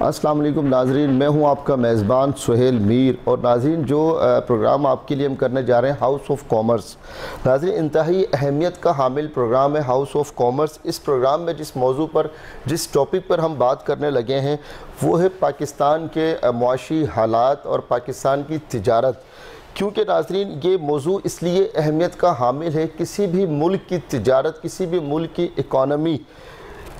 अस्सलाम वालेकुम नाजरीन, मैं हूं आपका मेज़बान सुहेल मीर। और नाजरीन, जो प्रोग्राम आपके लिए हम करने जा रहे हैं हाउस ऑफ कॉमर्स, नाजरीन इंतहाई अहमियत का हामिल प्रोग्राम है हाउस ऑफ कॉमर्स। इस प्रोग्राम में जिस मौजू पर, जिस टॉपिक पर हम बात करने लगे हैं वो है पाकिस्तान के मुआशी हालात और पाकिस्तान की तिजारत। क्योंकि नाजरीन ये मौजू इसलिए अहमियत का हामिल है, किसी भी मुल्क की तिजारत, किसी भी मुल्क की इकॉनमी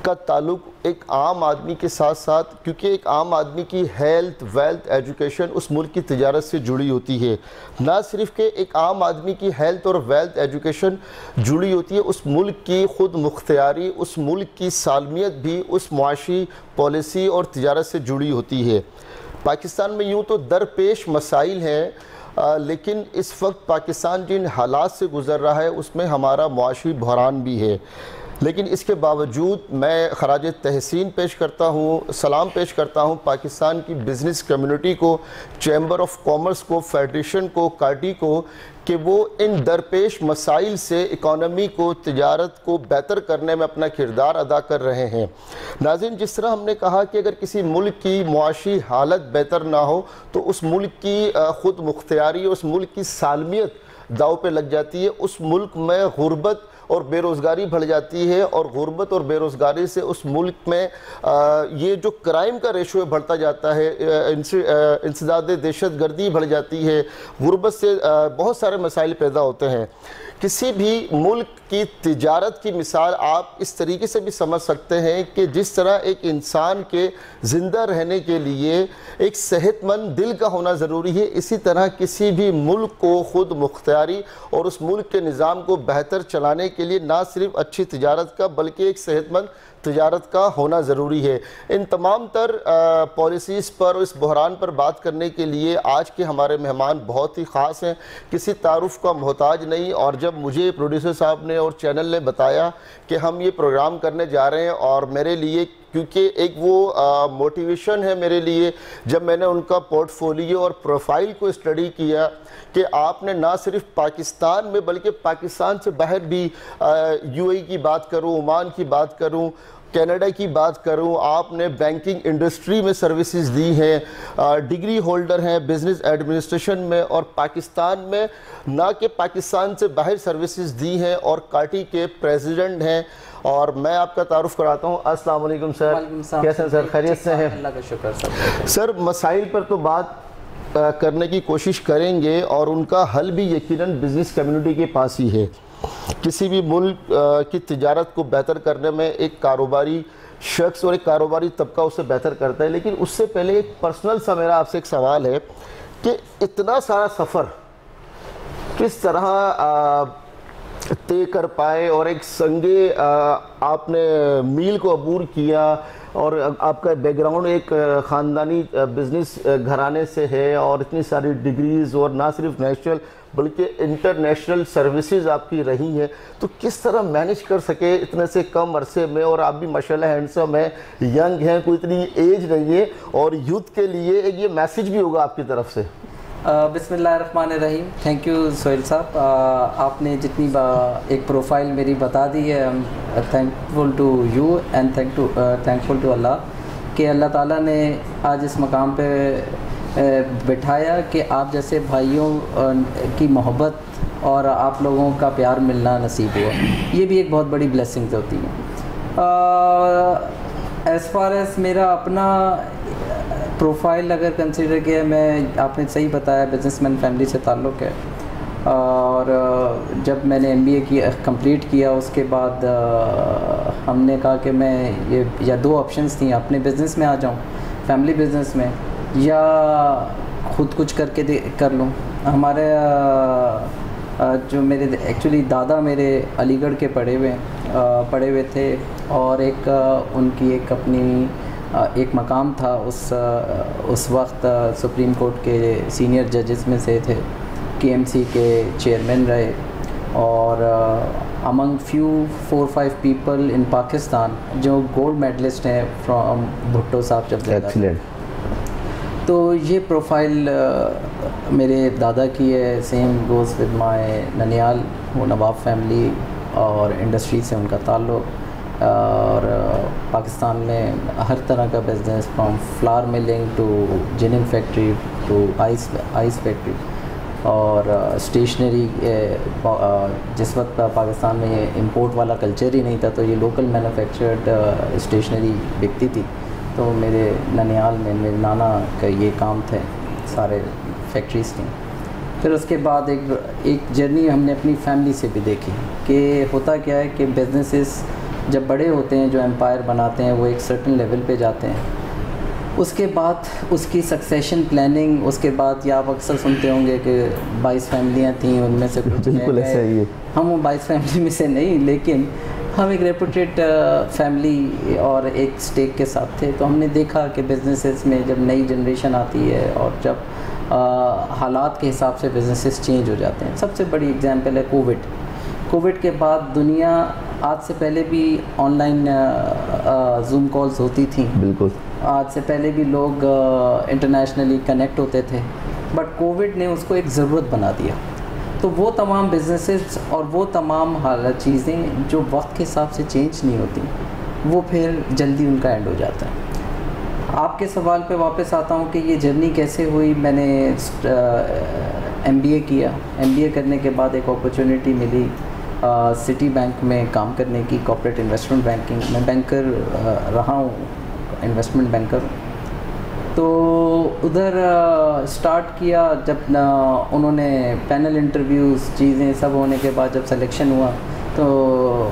का ताल्लुक एक आम आदमी के साथ साथ, क्योंकि एक आम आदमी की हेल्थ, वेल्थ, एजुकेशन उस मुल्क की तिजारत से जुड़ी होती है। ना सिर्फ कि एक आम आदमी की हेल्थ और वेल्थ, एजुकेशन जुड़ी होती है, उस मुल्क की ख़ुद मुख्तियारी, उस मुल्क की सालमियत भी उस मुआशी पॉलिसी और तिजारत से जुड़ी होती है। पाकिस्तान में यूँ तो दरपेश मसाइल हैं, लेकिन इस वक्त पाकिस्तान जिन हालात से गुज़र रहा है उसमें हमारा मुआशी बहरान भी है। लेकिन इसके बावजूद मैं खराज तहसीन पेश करता हूँ, सलाम पेश करता हूँ पाकिस्तान की बिज़नेस कम्युनिटी को, चैम्बर ऑफ कॉमर्स को, फेडरेशन को, काटी को, कि वो इन दरपेश मसाइल से इकॉनमी को, तिजारत को बेहतर करने में अपना किरदार अदा कर रहे हैं। नाज़रीन, जिस तरह हमने कहा कि अगर किसी मुल्क की मुआशी हालत बेहतर ना हो तो उस मुल्क की ख़ुद मुख्तियारी, उस मुल्क की सालमियत दाव पे लग जाती है। उस मुल्क में गुर्बत और बेरोज़गारी बढ़ जाती है, और गुर्बत और बेरोज़गारी से उस मुल्क में ये जो क्राइम का रेशो बढ़ता जाता है, इंसदाद दहशत गर्दी बढ़ जाती है, गुर्बत से बहुत सारे मसाइल पैदा होते हैं। किसी भी मुल्क की तिजारत की मिसाल आप इस तरीके से भी समझ सकते हैं कि जिस तरह एक इंसान के ज़िंदा रहने के लिए एक सेहतमंद दिल का होना ज़रूरी है, इसी तरह किसी भी मुल्क को ख़ुद मुख्तियारी और उस मुल्क के निज़ाम को बेहतर चलाने के लिए ना सिर्फ अच्छी तिजारत का बल्कि एक सेहतमंद तिजारत का होना ज़रूरी है। इन तमाम तर पॉलिसीज़ पर, इस बहरान पर बात करने के लिए आज के हमारे मेहमान बहुत ही ख़ास हैं, किसी तारुफ़ का मोहताज नहीं। और जब मुझे प्रोड्यूसर साहब ने और चैनल ने बताया कि हम ये प्रोग्राम करने जा रहे हैं, और मेरे लिए क्योंकि एक वो मोटिवेशन है मेरे लिए, जब मैंने उनका पोर्टफोलियो और प्रोफाइल को स्टडी किया कि आपने ना सिर्फ पाकिस्तान में बल्कि पाकिस्तान से बाहर भी यूएई की बात करूं, ओमान की बात करूं, कनाडा की बात करूं, आपने बैंकिंग इंडस्ट्री में सर्विसेज दी हैं, डिग्री होल्डर हैं बिज़नेस एडमिनिस्ट्रेशन में, और पाकिस्तान में ना कि पाकिस्तान से बाहर सर्विसेज दी हैं, और काटी के प्रेसिडेंट हैं। और मैं आपका तारुफ कराता हूँ। अस्सलाम वालेकुम सर, कैसे हैं सर? खैरियत से हैं? अल्लाह का शुक्र सर। सर, मसाइल पर तो बात करने की कोशिश करेंगे, और उनका हल भी यकीनन बिज़नेस कम्युनिटी के पास ही है। किसी भी मुल्क की तिजारत को बेहतर करने में एक कारोबारी शख्स और एक कारोबारी तबका उसे बेहतर करता है। लेकिन उससे पहले एक पर्सनल सा मेरा आपसे एक सवाल है कि इतना सारा सफ़र किस तरह तय कर पाए, और एक संगे आपने मील को अबूर किया, और आपका बैकग्राउंड एक ख़ानदानी बिज़नेस घराने से है, और इतनी सारी डिग्रीज़ और ना सिर्फ नेशनल बल्कि इंटरनेशनल सर्विसेज आपकी रही हैं, तो किस तरह मैनेज कर सके इतने से कम अरसे में? और आप भी माशाल्लाह हैंडसम हैं, यंग हैं, कोई इतनी एज नहीं है, और यूथ के लिए एक ये मैसेज भी होगा आपकी तरफ से। बिस्मिल्लाहिर्रहमानिर्रहीम। थैंक यू सोहेल साहब, आपने जितनी एक प्रोफाइल मेरी बता दी है, thankful to you and thankful to Allah कि अल्लाह ताला ने आज इस मकाम पे बिठाया कि आप जैसे भाइयों की मोहब्बत और आप लोगों का प्यार मिलना नसीब हुआ। ये भी एक बहुत बड़ी ब्लेसिंग होती है। एज़ फार एज़ मेरा अपना प्रोफाइल अगर कंसिडर किया, मैं आपने सही बताया बिजनेसमैन फैमिली से ताल्लुक़ है, और जब मैंने MBA कंप्लीट किया उसके बाद हमने कहा कि मैं ये या दो ऑप्शंस थी, अपने बिज़नेस में आ जाऊँ, फैमिली बिज़नेस में, या ख़ुद कुछ करके कर लूँ। हमारे जो मेरे एक्चुअली दादा मेरे अलीगढ़ के पढ़े हुए थे, और एक उनकी एक अपनी एक मकाम था, उस वक्त सुप्रीम कोर्ट के सीनियर जजेस में से थे, KMC के चेयरमैन रहे, और among few 4-5 people in Pakistan जो गोल्ड मेडलिस्ट हैं फ्रॉम भुट्टो साहब जब। एक्सीलेंट। तो ये प्रोफाइल मेरे दादा की है। सेम गोज़ विद माय ननियाल, वो नवाब फैमिली और इंडस्ट्री से उनका ताल्लुक़। और पाकिस्तान में हर तरह का business, from flour milling to ginning factory to ice factory और स्टेशनरी। जिस वक्त पाकिस्तान में ये इंपोर्ट वाला कल्चर ही नहीं था, तो ये लोकल मैन्युफैक्चर्ड स्टेशनरी बिकती थी। तो मेरे ननियाल में मेरे नाना का ये काम थे, सारे फैक्ट्रीज थी। फिर उसके बाद एक जर्नी हमने अपनी फैमिली से भी देखी कि होता क्या है कि बिजनेसेस जब बड़े होते हैं, जो एम्पायर बनाते हैं, वो एक सर्टेन लेवल पे जाते हैं। उसके बाद उसकी सक्सेशन प्लानिंग, उसके बाद या आप अक्सर सुनते होंगे कि 22 फैमिलियाँ थीं, उनमें से कुछ बिल्कुल ऐसा ही है। हम वो 22 फैमिली में से नहीं, लेकिन हम एक रेपुटेड फैमिली और एक स्टेक के साथ थे। तो हमने देखा कि बिजनेसेस में जब नई जनरेशन आती है और जब हालात के हिसाब से बिजनेसेस चेंज हो जाते हैं। सबसे बड़ी एग्जांपल है कोविड के बाद दुनिया, आज से पहले भी ऑनलाइन जूम कॉल्स होती थी, बिल्कुल आज से पहले भी लोग इंटरनेशनली कनेक्ट होते थे, बट कोविड ने उसको एक ज़रूरत बना दिया। तो वो तमाम बिजनेसेस और वो तमाम चीज़ें जो वक्त के हिसाब से चेंज नहीं होती, वो फिर जल्दी उनका एंड हो जाता है। आपके सवाल पे वापस आता हूँ कि ये जर्नी कैसे हुई। मैंने MBA किया। MBA करने के बाद एक अपॉर्चुनिटी मिली सिटी बैंक में काम करने की, कॉर्पोरेट इन्वेस्टमेंट बैंकिंग। मैं बैंकर रहा हूँ, इन्वेस्टमेंट बैंकर। तो उधर स्टार्ट किया। जब उन्होंने पैनल इंटरव्यूज़ चीज़ें सब होने के बाद जब सिलेक्शन हुआ, तो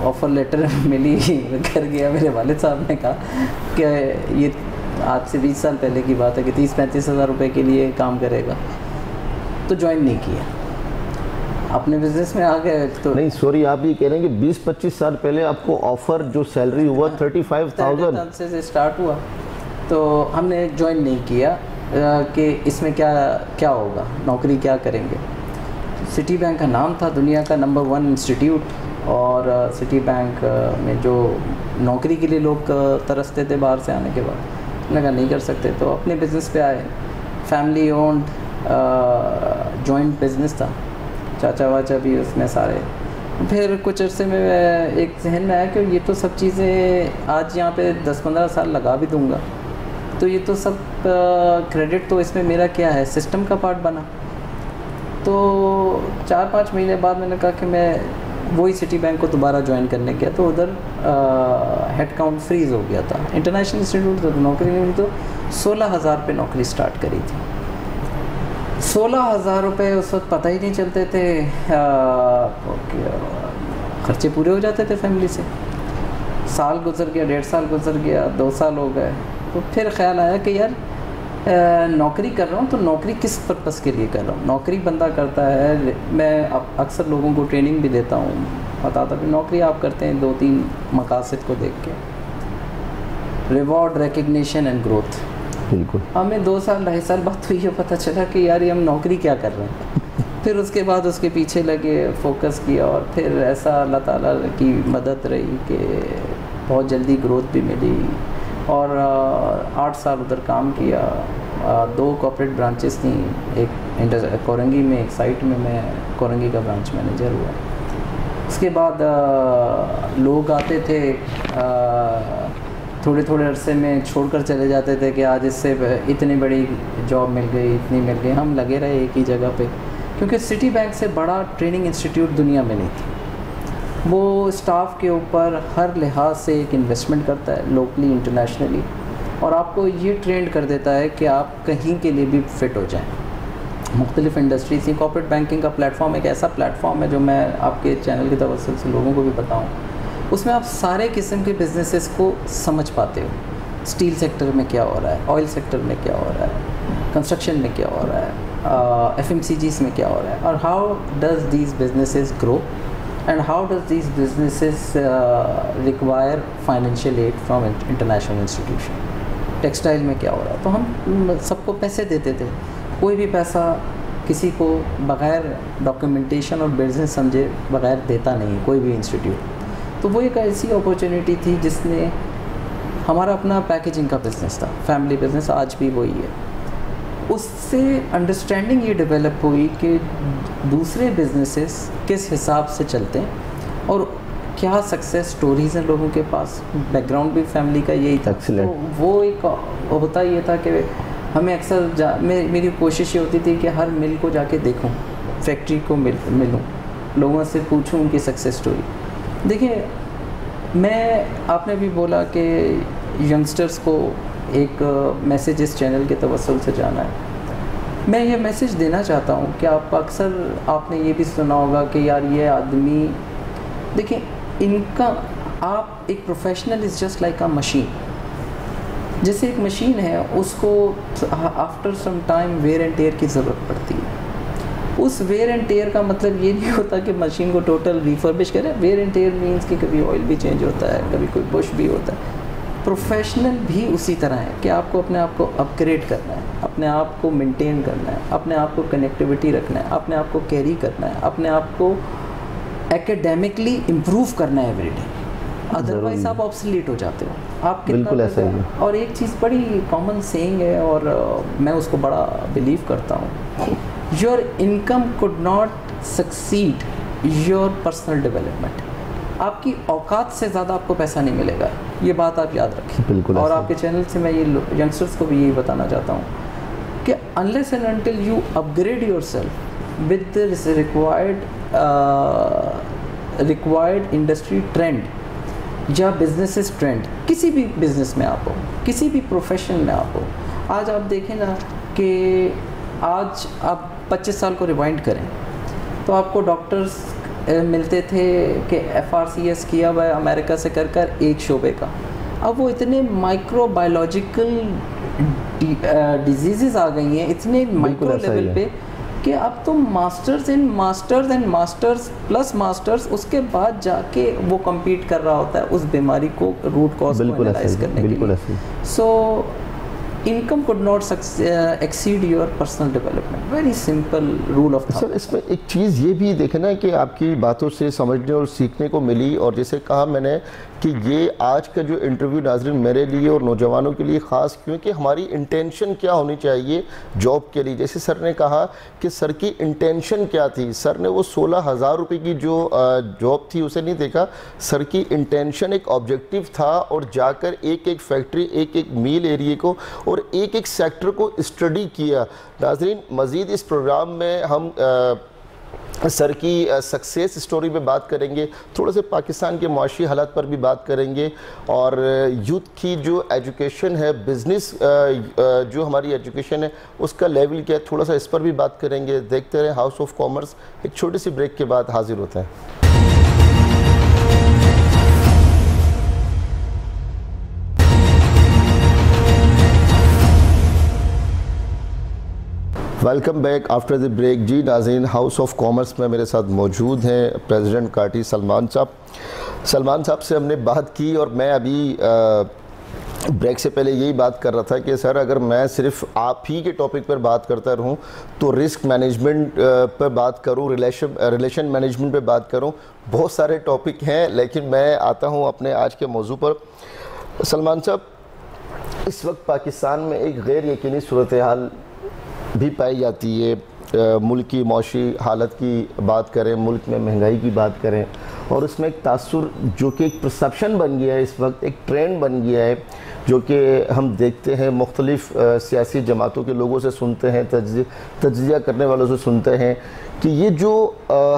ऑफ़र लेटर मिली। घर गया, मेरे वालिद साहब ने कहा कि ये आज से 20 साल पहले की बात है कि 30-35 हज़ार रुपये के लिए काम करेगा। तो ज्वाइन नहीं किया, अपने बिजनेस में आ गए। तो नहीं, सॉरी, आप ये कह रहे हैं कि 20-25 साल पहले आपको ऑफ़र जो सैलरी हुआ 35,000 से स्टार्ट हुआ, तो हमने ज्वाइन नहीं किया कि इसमें क्या होगा, नौकरी क्या करेंगे। सिटी बैंक का नाम था, दुनिया का नंबर 1 इंस्टीट्यूट, और सिटी बैंक में जो नौकरी के लिए लोग तरसते थे बाहर से आने के बाद, मैंने कहा नहीं कर सकते। तो अपने बिज़नेस पे आए। फैमिली ओन्ड जॉइंट बिज़नेस था, चाचा वाचा भी उसमें सारे। फिर कुछ अरसे में एक जहन में आया कि ये तो सब चीज़ें आज यहाँ पे 10-15 साल लगा भी दूँगा, तो ये तो सब क्रेडिट तो इसमें मेरा क्या है, सिस्टम का पार्ट बना। तो 4-5 महीने बाद मैंने कहा कि मैं वही सिटी बैंक को दोबारा ज्वाइन करने गया। तो उधर हेड काउंट फ्रीज़ हो गया था। इंटरनेशनल इंस्टीट्यूट तो नौकरी नहीं मिली, तो 16,000 पे नौकरी स्टार्ट करी थी। 16,000 रुपये उस वक्त पता ही नहीं चलते थे, खर्चे पूरे हो जाते थे फैमिली से। साल गुजर गया, 1.5 साल गुजर गया, 2 साल हो गए। तो फिर ख्याल आया कि यार नौकरी कर रहा हूँ तो नौकरी किस पर्पस के लिए कर रहा हूँ। नौकरी बंदा करता है, मैं अक्सर लोगों को ट्रेनिंग भी देता हूँ, बताता कि नौकरी आप करते हैं 2-3 मकासद को देख के, रिवॉर्ड, रिकग्निशन एंड ग्रोथ। बिल्कुल। हमें 2 साल 2.5 साल बाद तो ये पता चला कि यार ये हम नौकरी क्या कर रहे हैं। फिर उसके बाद उसके पीछे लगे, फोकस किया, और फिर ऐसा अल्लाह ताला की मदद रही कि बहुत जल्दी ग्रोथ भी मिली। और 8 साल उधर काम किया। 2 कॉर्पोरेट ब्रांचेस थी, एक कोरंगी में, एक साइट में मैं कोरंगी का ब्रांच मैनेजर हुआ। उसके बाद लोग आते थे, थोड़े थोड़े अरसे में छोड़कर चले जाते थे कि आज इससे इतनी बड़ी जॉब मिल गई, इतनी मिल गई। हम लगे रहे एक ही जगह पे, क्योंकि सिटी बैंक से बड़ा ट्रेनिंग इंस्टीट्यूट दुनिया में नहीं थी। वो स्टाफ के ऊपर हर लिहाज से एक इन्वेस्टमेंट करता है, लोकली, इंटरनेशनली, और आपको ये ट्रेंड कर देता है कि आप कहीं के लिए भी फिट हो जाएं। मुख्तलिफ इंडस्ट्रीज ही, कॉर्पोरेट बैंकिंग का प्लेटफॉर्म एक ऐसा प्लेटफॉर्म है जो मैं आपके चैनल की तवज्जुह से लोगों को भी बताऊँ। उसमें आप सारे किस्म के बिजनेसेस को समझ पाते हो। स्टील सेक्टर में क्या हो रहा है, ऑयल सेक्टर में क्या हो रहा है, कंस्ट्रक्शन में क्या हो रहा है, FMCGs में क्या हो रहा है, और how does these businesses grow and how does these businesses require financial aid from international institution। Textile में क्या हो रहा है। तो हम सबको पैसे देते थे, कोई भी पैसा किसी को बग़ैर डॉक्यूमेंटेशन और बिजनेस समझे बग़ैर देता नहीं, कोई भी इंस्टीट्यूट। तो वो एक ऐसी अपॉर्चुनिटी थी जिसने, हमारा अपना पैकेजिंग का बिज़नेस था, फैमिली बिज़नेस, आज भी वही है। उससे अंडरस्टैंडिंग ये डेवलप हुई कि दूसरे बिजनेसेस किस हिसाब से चलते हैं, और क्या सक्सेस स्टोरीज़ हैं लोगों के पास, बैकग्राउंड भी फैमिली का यही था। तो वो एक होता ये था कि हमें अक्सर मेरी कोशिश ये होती थी कि हर मिल को जाके देखूं, फैक्ट्री को मिलूं, लोगों से पूछूं उनकी सक्सेस स्टोरी। देखिए, आपने भी बोला कि यंगस्टर्स को एक मैसेज इस चैनल के तवस्सुल से जाना है। मैं ये मैसेज देना चाहता हूँ कि आपने ये भी सुना होगा कि यार ये आदमी, देखिए इनका, आप एक professional is just like a machine. जैसे एक मशीन है, उसको after some time wear and tear की ज़रूरत पड़ती है। उस वेयर एंड टेयर का मतलब ये नहीं होता कि मशीन को टोटल रिफर्बिश करें। वेयर एंड टेयर मीन्स कि कभी ऑयल भी चेंज होता है, कभी कोई बुश भी होता है। प्रोफेशनल भी उसी तरह है कि आपको अपने आप को अपग्रेड करना है, अपने आप को मेंटेन करना है, अपने आप को कनेक्टिविटी रखना है, अपने आप को कैरी करना है, अपने आप को एकेडमिकली इम्प्रूव करना है एवरीडे। अदरवाइज आप ऑब्सोलीट हो जाते हो। आप बिल्कुल ऐसा ही है। और एक चीज़ बड़ी कॉमन सेइंग है और मैं उसको बड़ा बिलीव करता हूँ, your income could not succeed your personal development. आपकी औकात से ज़्यादा आपको पैसा नहीं मिलेगा, ये बात आप याद रखें। बिल्कुल। और आपके चैनल से मैं ये यंगस्टर्स को भी यही बताना चाहता हूँ कि unless and until you upgrade yourself with the required industry trend या बिजनेसेस ट्रेंड, किसी भी बिजनेस में आप हो, किसी भी प्रोफेशन में आप हो। आज आप देखें ना कि आज आप 25 साल को रिवाइंड करें तो आपको डॉक्टर्स मिलते थे कि FRCS किया हुआ है अमेरिका से कर एक शोबे का। अब वो इतने माइक्रोबायोलॉजिकल डिजीज़ आ गई हैं, इतने माइक्रो लेवल पे, कि अब तो masters and masters plus masters, उसके बाद जाके वो कम्पीट कर रहा होता है उस बीमारी को रूट कॉज को एनालाइज करने के लिए। So income could not exceed your personal development, very simple rule of thumb. Sir, इसमें एक चीज़ ये भी देखना है कि आपकी बातों से समझने और सीखने को मिली, और जैसे कहा मैंने कि ये आज का जो इंटरव्यू नाज़रीन मेरे लिए और नौजवानों के लिए ख़ास, क्योंकि हमारी इंटेंशन क्या होनी चाहिए जॉब के लिए। जैसे सर ने कहा कि सर की इंटेंशन क्या थी, सर ने वो 16,000 रुपये की जो जॉब थी उसे नहीं देखा। सर की इंटेंशन एक ऑब्जेक्टिव था और जाकर एक एक फैक्ट्री, एक एक मील एरिए को और एक एक सेक्टर को स्टडी किया। नाज़रीन, मज़ीद इस प्रोग्राम में हम सर की सक्सेस स्टोरी पे बात करेंगे, थोड़ा से पाकिस्तान के माशी हालात पर भी बात करेंगे, और यूथ की जो एजुकेशन है, बिज़नेस जो हमारी एजुकेशन है उसका लेवल क्या है, थोड़ा सा इस पर भी बात करेंगे। देखते रहे हाउस ऑफ कॉमर्स। एक छोटी सी ब्रेक के बाद हाजिर होते हैं। Welcome back after the break. जी नाज़रीन, हाउस ऑफ कॉमर्स में मेरे साथ मौजूद हैं प्रेसिडेंट कार्टी सलमान साहब। सलमान साहब से हमने बात की और मैं अभी ब्रेक से पहले यही बात कर रहा था कि सर, अगर मैं सिर्फ आप ही के टॉपिक पर बात करता रहूं तो रिस्क मैनेजमेंट पर बात करूं, रिलेशन मैनेजमेंट पर बात करूं, बहुत सारे टॉपिक हैं, लेकिन मैं आता हूं अपने आज के मौजू पर। सलमान साहब, इस वक्त पाकिस्तान में एक गैर यकीनी सूरत हाल भी पाई जाती है। मुल्क की मौशी हालत की बात करें, मुल्क में महंगाई की बात करें, और उसमें एक तासुर जो कि एक परसेप्शन बन गया है, इस वक्त एक ट्रेंड बन गया है, जो कि हम देखते हैं मुख्तलिफ़ सियासी जमातों के लोगों से सुनते हैं, तज्जिया करने वालों से सुनते हैं कि ये जो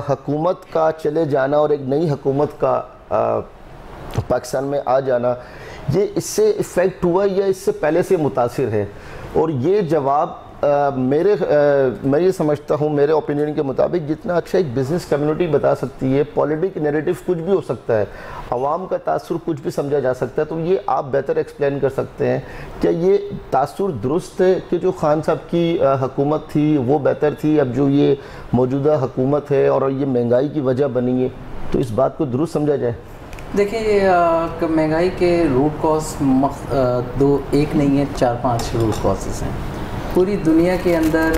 हुकूमत का चले जाना और एक नई हुकूमत का पाकिस्तान में आ जाना, ये इससे इफ़ेक्ट हुआ या इससे पहले से मुतासिर है? और ये जवाब मैं ये समझता हूँ, मेरे ओपिनियन के मुताबिक, जितना अच्छा एक बिज़नेस कम्युनिटी बता सकती है, पॉलिटिक नैरेटिव कुछ भी हो सकता है, अवाम का तासुर कुछ भी समझा जा सकता है, तो ये आप बेहतर एक्सप्लेन कर सकते हैं। क्या ये तासुर दुरुस्त है कि जो खान साहब की हुकूमत थी वो बेहतर थी, अब जो ये मौजूदा हुकूमत है और ये महंगाई की वजह बनी है, तो इस बात को दुरुस्त समझा जाए? देखिए, महंगाई के रूट कॉज एक नहीं है, 4-5 रूट कॉजेज़ हैं। पूरी दुनिया के अंदर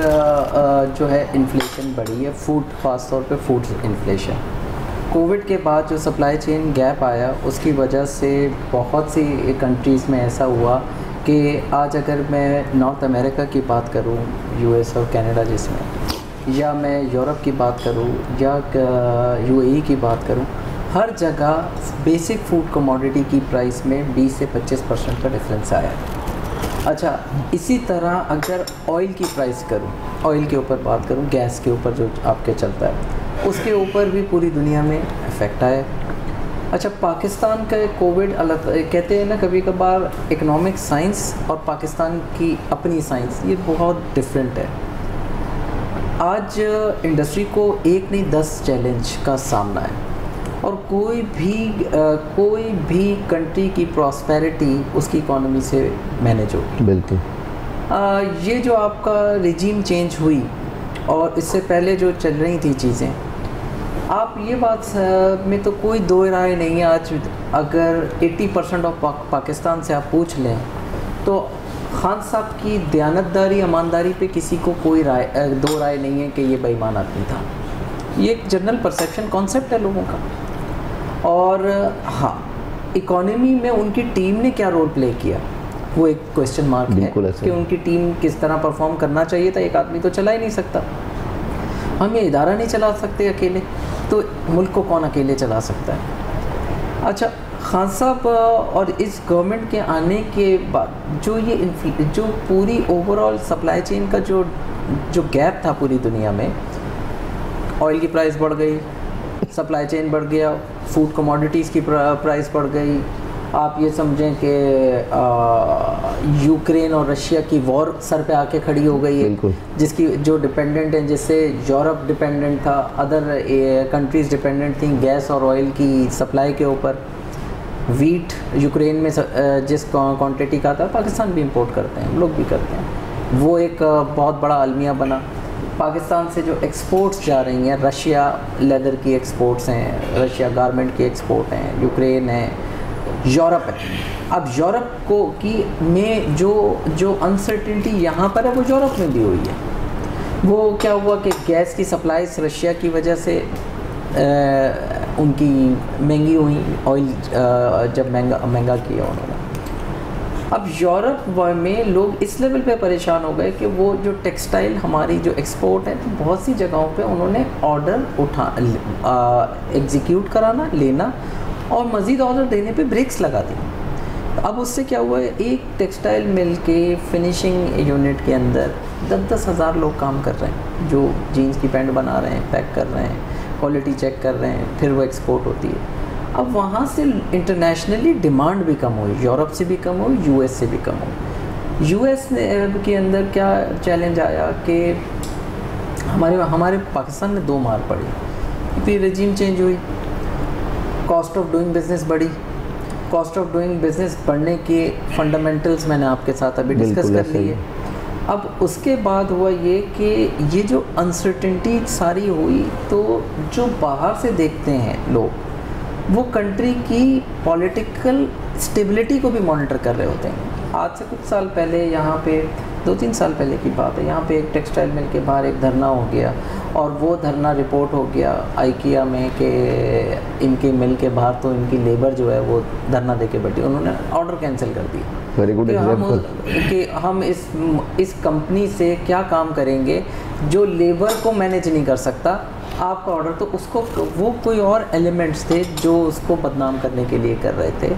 जो है इन्फ्लेशन बढ़ी है, फूड, ख़ास तौर पे फूड इन्फ्लेशन। कोविड के बाद जो सप्लाई चेन गैप आया, उसकी वजह से बहुत सी कंट्रीज़ में ऐसा हुआ कि आज अगर मैं नॉर्थ अमेरिका की बात करूं, US और कनाडा जिसमें, या मैं यूरोप की बात करूं या UAE की बात करूं, हर जगह बेसिक फूड कमोडिटी की प्राइस में 20 से 25% का डिफरेंस आया है। अच्छा, इसी तरह अगर ऑयल की प्राइस करूं, ऑयल के ऊपर बात करूं, गैस के ऊपर जो आपके चलता है, उसके ऊपर भी पूरी दुनिया में इफ़ेक्ट आया। अच्छा, पाकिस्तान का कोविड अलग, कहते हैं ना कभी कभार इकोनॉमिक साइंस और पाकिस्तान की अपनी साइंस ये बहुत डिफरेंट है। आज इंडस्ट्री को एक नहीं 10 चैलेंज का सामना है, और कोई भी कंट्री की प्रॉस्पेरिटी उसकी इकोनॉमी से मैनेज होगी। बिल्कुल। ये जो आपका रिजीम चेंज हुई और इससे पहले जो चल रही थी चीज़ें, आप ये बात में तो कोई दो राय नहीं है। आज अगर 80% ऑफ पाकिस्तान से आप पूछ लें तो खान साहब की दयानतदारी, ईमानदारी पे किसी को कोई दो राय नहीं है कि ये बेईमान आदमी था। ये एक जनरल परसेप्शन कॉन्सेप्ट है लोगों का। और हाँ, इकोनॉमी में उनकी टीम ने क्या रोल प्ले किया वो एक क्वेश्चन मार्क है कि उनकी टीम किस तरह परफॉर्म करना चाहिए था। एक आदमी तो चला ही नहीं सकता, हम ये इदारा नहीं चला सकते अकेले, तो मुल्क को कौन अकेले चला सकता है। अच्छा, खान साहब और इस गवर्नमेंट के आने के बाद जो पूरी ओवरऑल सप्लाई चेन का जो गैप था पूरी दुनिया में, ऑयल की प्राइस बढ़ गई, सप्लाई चेन बढ़ गया, फूड कमोडिटीज़ की प्राइस बढ़ गई। आप ये समझें कि यूक्रेन और रशिया की वॉर सर पे आके खड़ी हो गई है, जिसकी जो डिपेंडेंट है, जिससे यूरोप डिपेंडेंट था, अदर कंट्रीज़ डिपेंडेंट थी गैस और ऑयल की सप्लाई के ऊपर। वीट यूक्रेन में जिस क्वांटिटी का था, पाकिस्तान भी इंपोर्ट करते हैं, हम लोग भी करते हैं, वो एक बहुत बड़ा अलमिया बना। पाकिस्तान से जो एक्सपोर्ट्स जा रही हैं, रशिया लेदर की एक्सपोर्ट्स हैं, रशिया गारमेंट की एक्सपोर्ट हैं, यूक्रेन है, यूरोप है। अब यूरोप को की में जो अनसर्टिनिटी यहाँ पर है वो यूरोप में भी हुई है। वो क्या हुआ कि गैस की सप्लाईज रशिया की वजह से उनकी महंगी हुई, ऑयल जब महंगा किया उन्होंने। अब यूरोप में लोग इस लेवल पे परेशान हो गए कि वो जो टेक्सटाइल हमारी जो एक्सपोर्ट है, तो बहुत सी जगहों पे उन्होंने ऑर्डर एग्जीक्यूट कराना, लेना और मज़ीद ऑर्डर देने पे ब्रेक्स लगा दी। अब उससे क्या हुआ है, एक टेक्सटाइल मिल के फिनिशिंग यूनिट के अंदर 10-10 हज़ार लोग काम कर रहे हैं, जो जीन्स की पैंट बना रहे हैं, पैक कर रहे हैं, क्वालिटी चेक कर रहे हैं, फिर वो एक्सपोर्ट होती है। अब वहाँ से इंटरनेशनली डिमांड भी कम हुई, यूरोप से भी कम हुई, यूएस से भी कम हुई। यूएस के अंदर क्या चैलेंज आया कि हमारे पाकिस्तान में 2 मार पड़ी। फिर रजीम चेंज हुई, कॉस्ट ऑफ डूइंग बिज़नेस बढ़ी। कॉस्ट ऑफ डूइंग बिज़नेस बढ़ने के फंडामेंटल्स मैंने आपके साथ अभी डिस्कस कर लिए। अब उसके बाद हुआ ये कि ये जो अनसर्टेनिटी सारी हुई, तो जो बाहर से देखते हैं लोग, वो कंट्री की पॉलिटिकल स्टेबिलिटी को भी मॉनिटर कर रहे होते हैं। आज से कुछ साल पहले, यहाँ पे 2-3 साल पहले की बात है, यहाँ पे एक टेक्सटाइल मिल के बाहर एक धरना हो गया, और वो धरना रिपोर्ट हो गया आईकिया में कि इनके मिल के बाहर तो इनकी लेबर जो है वो धरना दे के बैठी। उन्होंने ऑर्डर कैंसिल कर दिया। वेरी गुड एग्जांपल कि हम इस कंपनी से क्या काम करेंगे जो लेबर को मैनेज नहीं कर सकता। आपका ऑर्डर, तो उसको वो कोई और एलिमेंट्स थे जो उसको बदनाम करने के लिए कर रहे थे,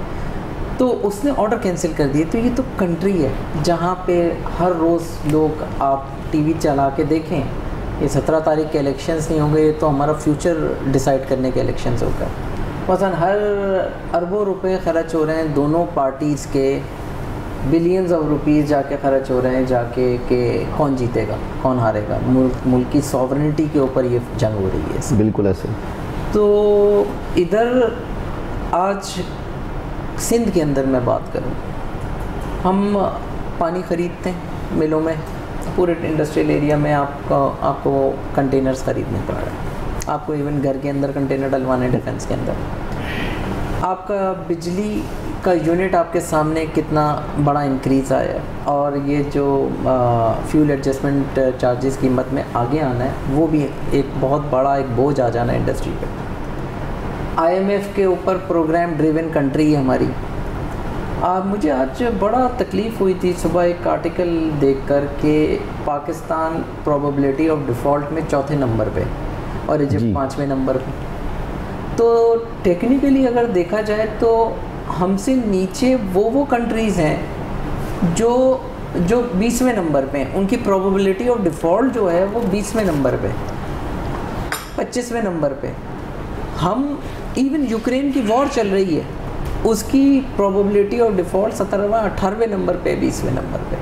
तो उसने ऑर्डर कैंसिल कर दिए। तो ये तो कंट्री है जहाँ पे हर रोज़ लोग, आप टीवी चला के देखें, ये 17 तारीख के इलेक्शंस नहीं होंगे, ये तो हमारा फ्यूचर डिसाइड करने के इलेक्शंस होगा। मसलन हर अरबों रुपए खर्च हो रहे हैं दोनों पार्टीज़ के, बिलियंस ऑफ रुपीज़ जाके खर्च हो रहे हैं जाके कि कौन जीतेगा कौन हारेगा। मुल्क की सॉवरेनिटी के ऊपर ये जंग हो रही है। बिल्कुल ऐसे। तो इधर आज सिंध के अंदर मैं बात करूं, हम पानी ख़रीदते हैं मिलों में, पूरे इंडस्ट्रियल एरिया में आपको कंटेनर्स ख़रीदने पड़ रहे हैं, आपको इवन घर के अंदर कंटेनर डलवाने, डिफेंस के अंदर। आपका बिजली का यूनिट आपके सामने कितना बड़ा इंक्रीज़ आया है, और ये जो फ्यूल एडजस्टमेंट चार्जेस कीमत में आगे आना है, वो भी एक बहुत बड़ा एक बोझ आ जाना है इंडस्ट्री पे। IMF के ऊपर प्रोग्राम ड्रिवन कंट्री है हमारी। मुझे आज बड़ा तकलीफ़ हुई थी सुबह एक आर्टिकल देखकर कि पाकिस्तान प्रोबेबिलिटी ऑफ डिफ़ॉल्ट में 4थे नंबर पे और इजिप्ट 5वें नंबर पे। तो टेक्निकली अगर देखा जाए तो हमसे नीचे वो कंट्रीज़ हैं जो 20वें नंबर पे हैं, उनकी प्रोबेबिलिटी ऑफ डिफ़ॉल्ट जो है वो 20वें नंबर पे, 25वें नंबर पे। हम इवन यूक्रेन की वॉर चल रही है, उसकी प्रोबेबिलिटी ऑफ डिफ़ॉल्ट 17वें 18वें नंबर पे, 20वें नंबर पे,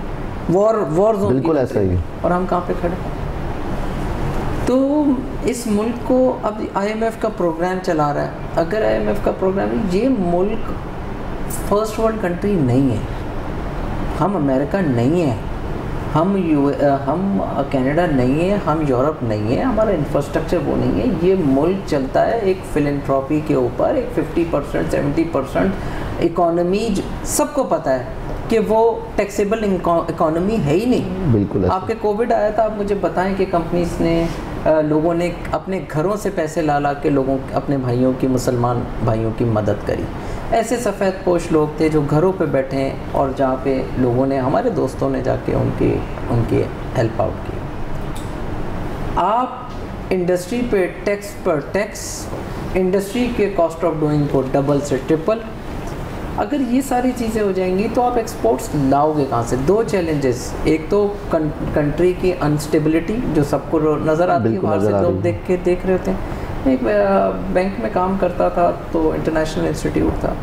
वॉर जोन। बिल्कुल ऐसा ही है। और हम कहाँ पे खड़े हैं? तो इस मुल्क को अब IMF का प्रोग्राम चला रहा है। अगर IMF का प्रोग्राम, ये मुल्क फर्स्ट वर्ल्ड कंट्री नहीं है, हम अमेरिका नहीं है, हम कनाडा नहीं है, हम यूरोप नहीं है, हमारा इंफ्रास्ट्रक्चर वो नहीं है। ये मुल्क चलता है एक फिलैंथ्रोपी के ऊपर, एक 50% 70% इकोनॉमी। सबको पता है कि वो टैक्सेबल इकोनॉमी है ही नहीं। बिल्कुल। आपके कोविड आया था, आप मुझे बताएं कि कंपनीज ने, लोगों ने अपने घरों से पैसे ला के लोगों, अपने भाइयों की, मुसलमान भाइयों की मदद करी। ऐसे सफ़ेद पोश लोग थे जो घरों पे बैठे हैं, और जहाँ पे लोगों ने, हमारे दोस्तों ने जाके उनकी हेल्प आउट की। आप इंडस्ट्री पे टैक्स, इंडस्ट्री के कॉस्ट ऑफ डूइंग को डबल से ट्रिपल, अगर ये सारी चीज़ें हो जाएंगी तो आप एक्सपोर्ट्स लाओगे कहाँ से? दो चैलेंजेस, एक तो कंट्री की अनस्टेबिलिटी जो सबको नज़र आती है, बाहर से लोग देख रहे होते हैं। एक बैंक में काम करता था, तो इंटरनेशनल इंस्टीट्यूट था,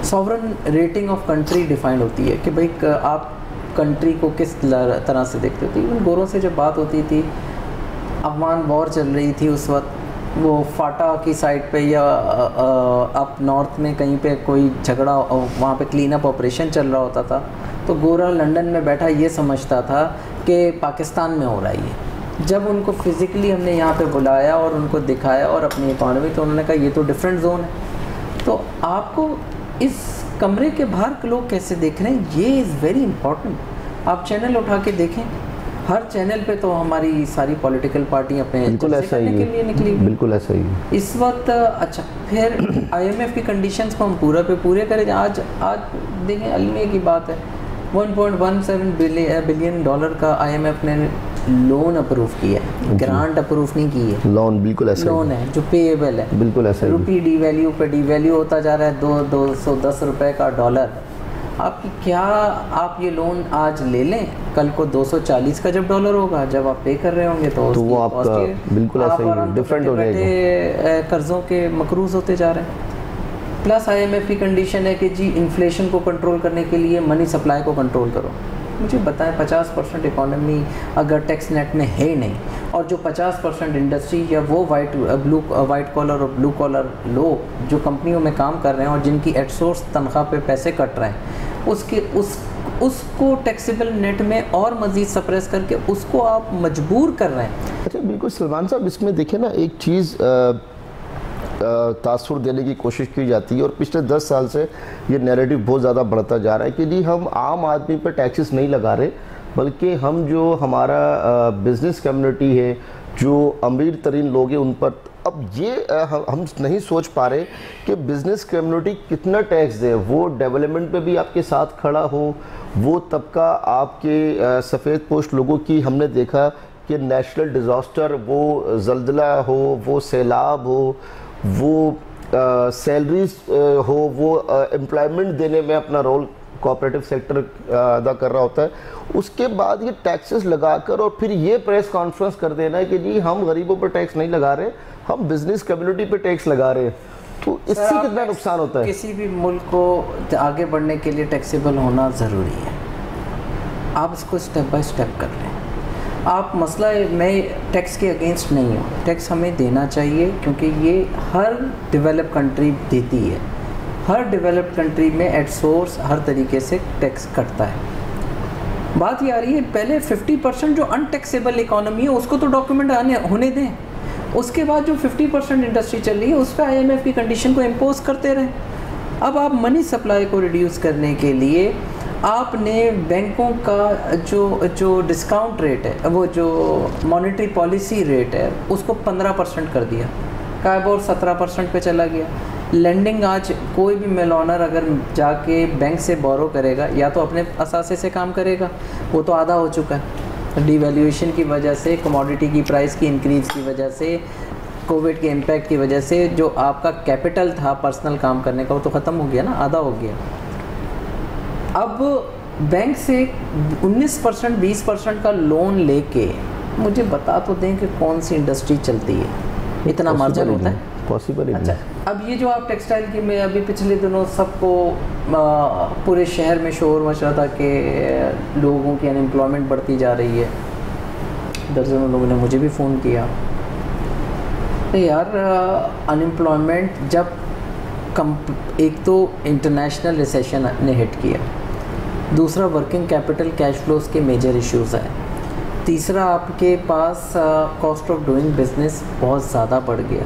sovereign rating of country defined होती है कि भाई आप कंट्री को किस तरह से देखते हो। तो इवन गोरों से जब बात होती थी, अफगान वॉर चल रही थी उस वक्त, वो फाटा की साइड पे या अप नॉर्थ में कहीं पे कोई झगड़ा, वहाँ पे क्लीन अप ऑपरेशन चल रहा होता था, तो गोरा लंदन में बैठा ये समझता था कि पाकिस्तान में हो रहा है ये। जब उनको फिज़िकली हमने यहाँ पे बुलाया और उनको दिखाया और अपनी इकॉनमी, तो उन्होंने कहा ये तो डिफरेंट जोन है। तो आपको इस कमरे के बाहर के लोग कैसे देख रहे हैं, ये इज़ वेरी इंपॉर्टेंट। आप चैनल उठा के देखें, हर चैनल पे तो हमारी सारी पॉलिटिकल पार्टी अपने जलसे करने के लिए निकली। बिल्कुल ऐसा ही है इस वक्त। अच्छा, फिर IMF की कंडीशंस को हम पूरे करें। आज देखें, अलमिया की बात है, 1.17 बिलियन डॉलर का IMF ने लोन अप्रूव किया है, ग्रांट अप्रूव नहीं की है। लोन बिल्कुल ऐसा लोन है जो पेएबल है। बिल्कुल ऐसा ही। रुपी डिवैल्यू होता जा रहा है, 210 रुपए का डॉलर। आपकी क्या, आप ये लोन आज ले लें, कल को 240 का जब डॉलर होगा, जब आप पे कर रहे होंगे तो वो आपका बिल्कुल ऐसा ही डिफरेंट हो जाएगा। कर्जों के मकरूज होते जा रहे हैं। प्लस IMF की कंडीशन है कि जी इन्फ्लेशन को कंट्रोल करने के लिए मनी सप्लाई को कंट्रोल करो। मुझे बताएं, 50% इकोनॉमी अगर टैक्स नेट में है ही नहीं, और जो 50% इंडस्ट्री या वो वाइट कॉलर और ब्लू कॉलर लोग जो कंपनियों में काम कर रहे हैं और जिनकी एटसोर्स तनख्वाह पे पैसे कट रहे हैं, उसको टैक्सेबल नेट में और मज़ीद सप्रेस करके उसको आप मजबूर कर रहे हैं। अच्छा, बिल्कुल सलमान साहब, इसमें देखें ना, एक चीज़ तासुर देने की कोशिश की जाती है, और पिछले 10 साल से ये नैरेटिव बहुत ज़्यादा बढ़ता जा रहा है कि जी हम आम आदमी पर टैक्सेस नहीं लगा रहे, बल्कि हम जो हमारा बिज़नेस कम्युनिटी है, जो अमीर तरीन लोग हैं, उन पर। अब ये हम नहीं सोच पा रहे कि बिज़नेस कम्युनिटी कितना टैक्स दे, वो डेवलपमेंट पे भी आपके साथ खड़ा हो। वो तबका आपके सफ़ेद पोश लोगों की हमने देखा कि नेशनल डिज़ास्टर, वो ज़ल्ज़ला हो, वो सैलाब हो, वो सैलरीज हो, वो एम्प्लॉयमेंट देने में अपना रोल कोऑपरेटिव सेक्टर अदा कर रहा होता है। उसके बाद ये टैक्सेस लगाकर और फिर ये प्रेस कॉन्फ्रेंस कर देना है कि जी हम गरीबों पर टैक्स नहीं लगा रहे, हम बिजनेस कम्युनिटी पे टैक्स लगा रहे हैं, तो इससे कितना नुकसान होता है? किसी भी मुल्क को आगे बढ़ने के लिए टैक्सेबल होना ज़रूरी है। आप इसको स्टेप बाय स्टेप कर लें। आप मसला, मैं टैक्स के अगेंस्ट नहीं हूँ, टैक्स हमें देना चाहिए क्योंकि ये हर डेवलप कंट्री देती है। हर डेवलप्ड कंट्री में एट सोर्स हर तरीके से टैक्स कटता है। बात ये आ रही है, पहले 50% जो अनटैक्सेबल इकोनॉमी है उसको तो डॉक्यूमेंट होने दें, उसके बाद जो 50% इंडस्ट्री चल रही है उस पर IMF की कंडीशन को इम्पोज करते रहें। अब आप मनी सप्लाई को रिड्यूस करने के लिए आपने बैंकों का जो डिस्काउंट रेट है, वो जो मॉनेटरी पॉलिसी रेट है, उसको 15% कर दिया, कायबोर 17% पे चला गया। लेंडिंग, आज कोई भी मेल ऑनर अगर जाके बैंक से बोरो करेगा या तो अपने असासे से काम करेगा, वो तो आधा हो चुका है। डिवैल्यूएशन की वजह से, कमोडिटी की प्राइस की इंक्रीज़ की वजह से कोविड के इम्पैक्ट की वजह से जो आपका कैपिटल था पर्सनल काम करने का वो तो ख़त्म हो गया ना, आधा हो गया। अब बैंक से 19% 20% का लोन लेके मुझे बता तो दें कि कौन सी इंडस्ट्री चलती है, इतना मार्जिन होता है? पॉसिबल है। अच्छा, अब ये जो आप टेक्सटाइल की, में अभी पिछले दिनों सबको पूरे शहर में शोर मच रहा था कि लोगों की अनएम्प्लॉयमेंट बढ़ती जा रही है, दर्जनों लोगों ने मुझे भी फ़ोन किया। तो यार अनएम्प्लॉयमेंट जब एक तो इंटरनेशनल रिसेशन ने हिट किया, दूसरा वर्किंग कैपिटल कैश फ्लोज के मेजर इश्यूज़ हैं, तीसरा आपके पास कॉस्ट ऑफ डूइंग बिजनेस बहुत ज़्यादा बढ़ गया।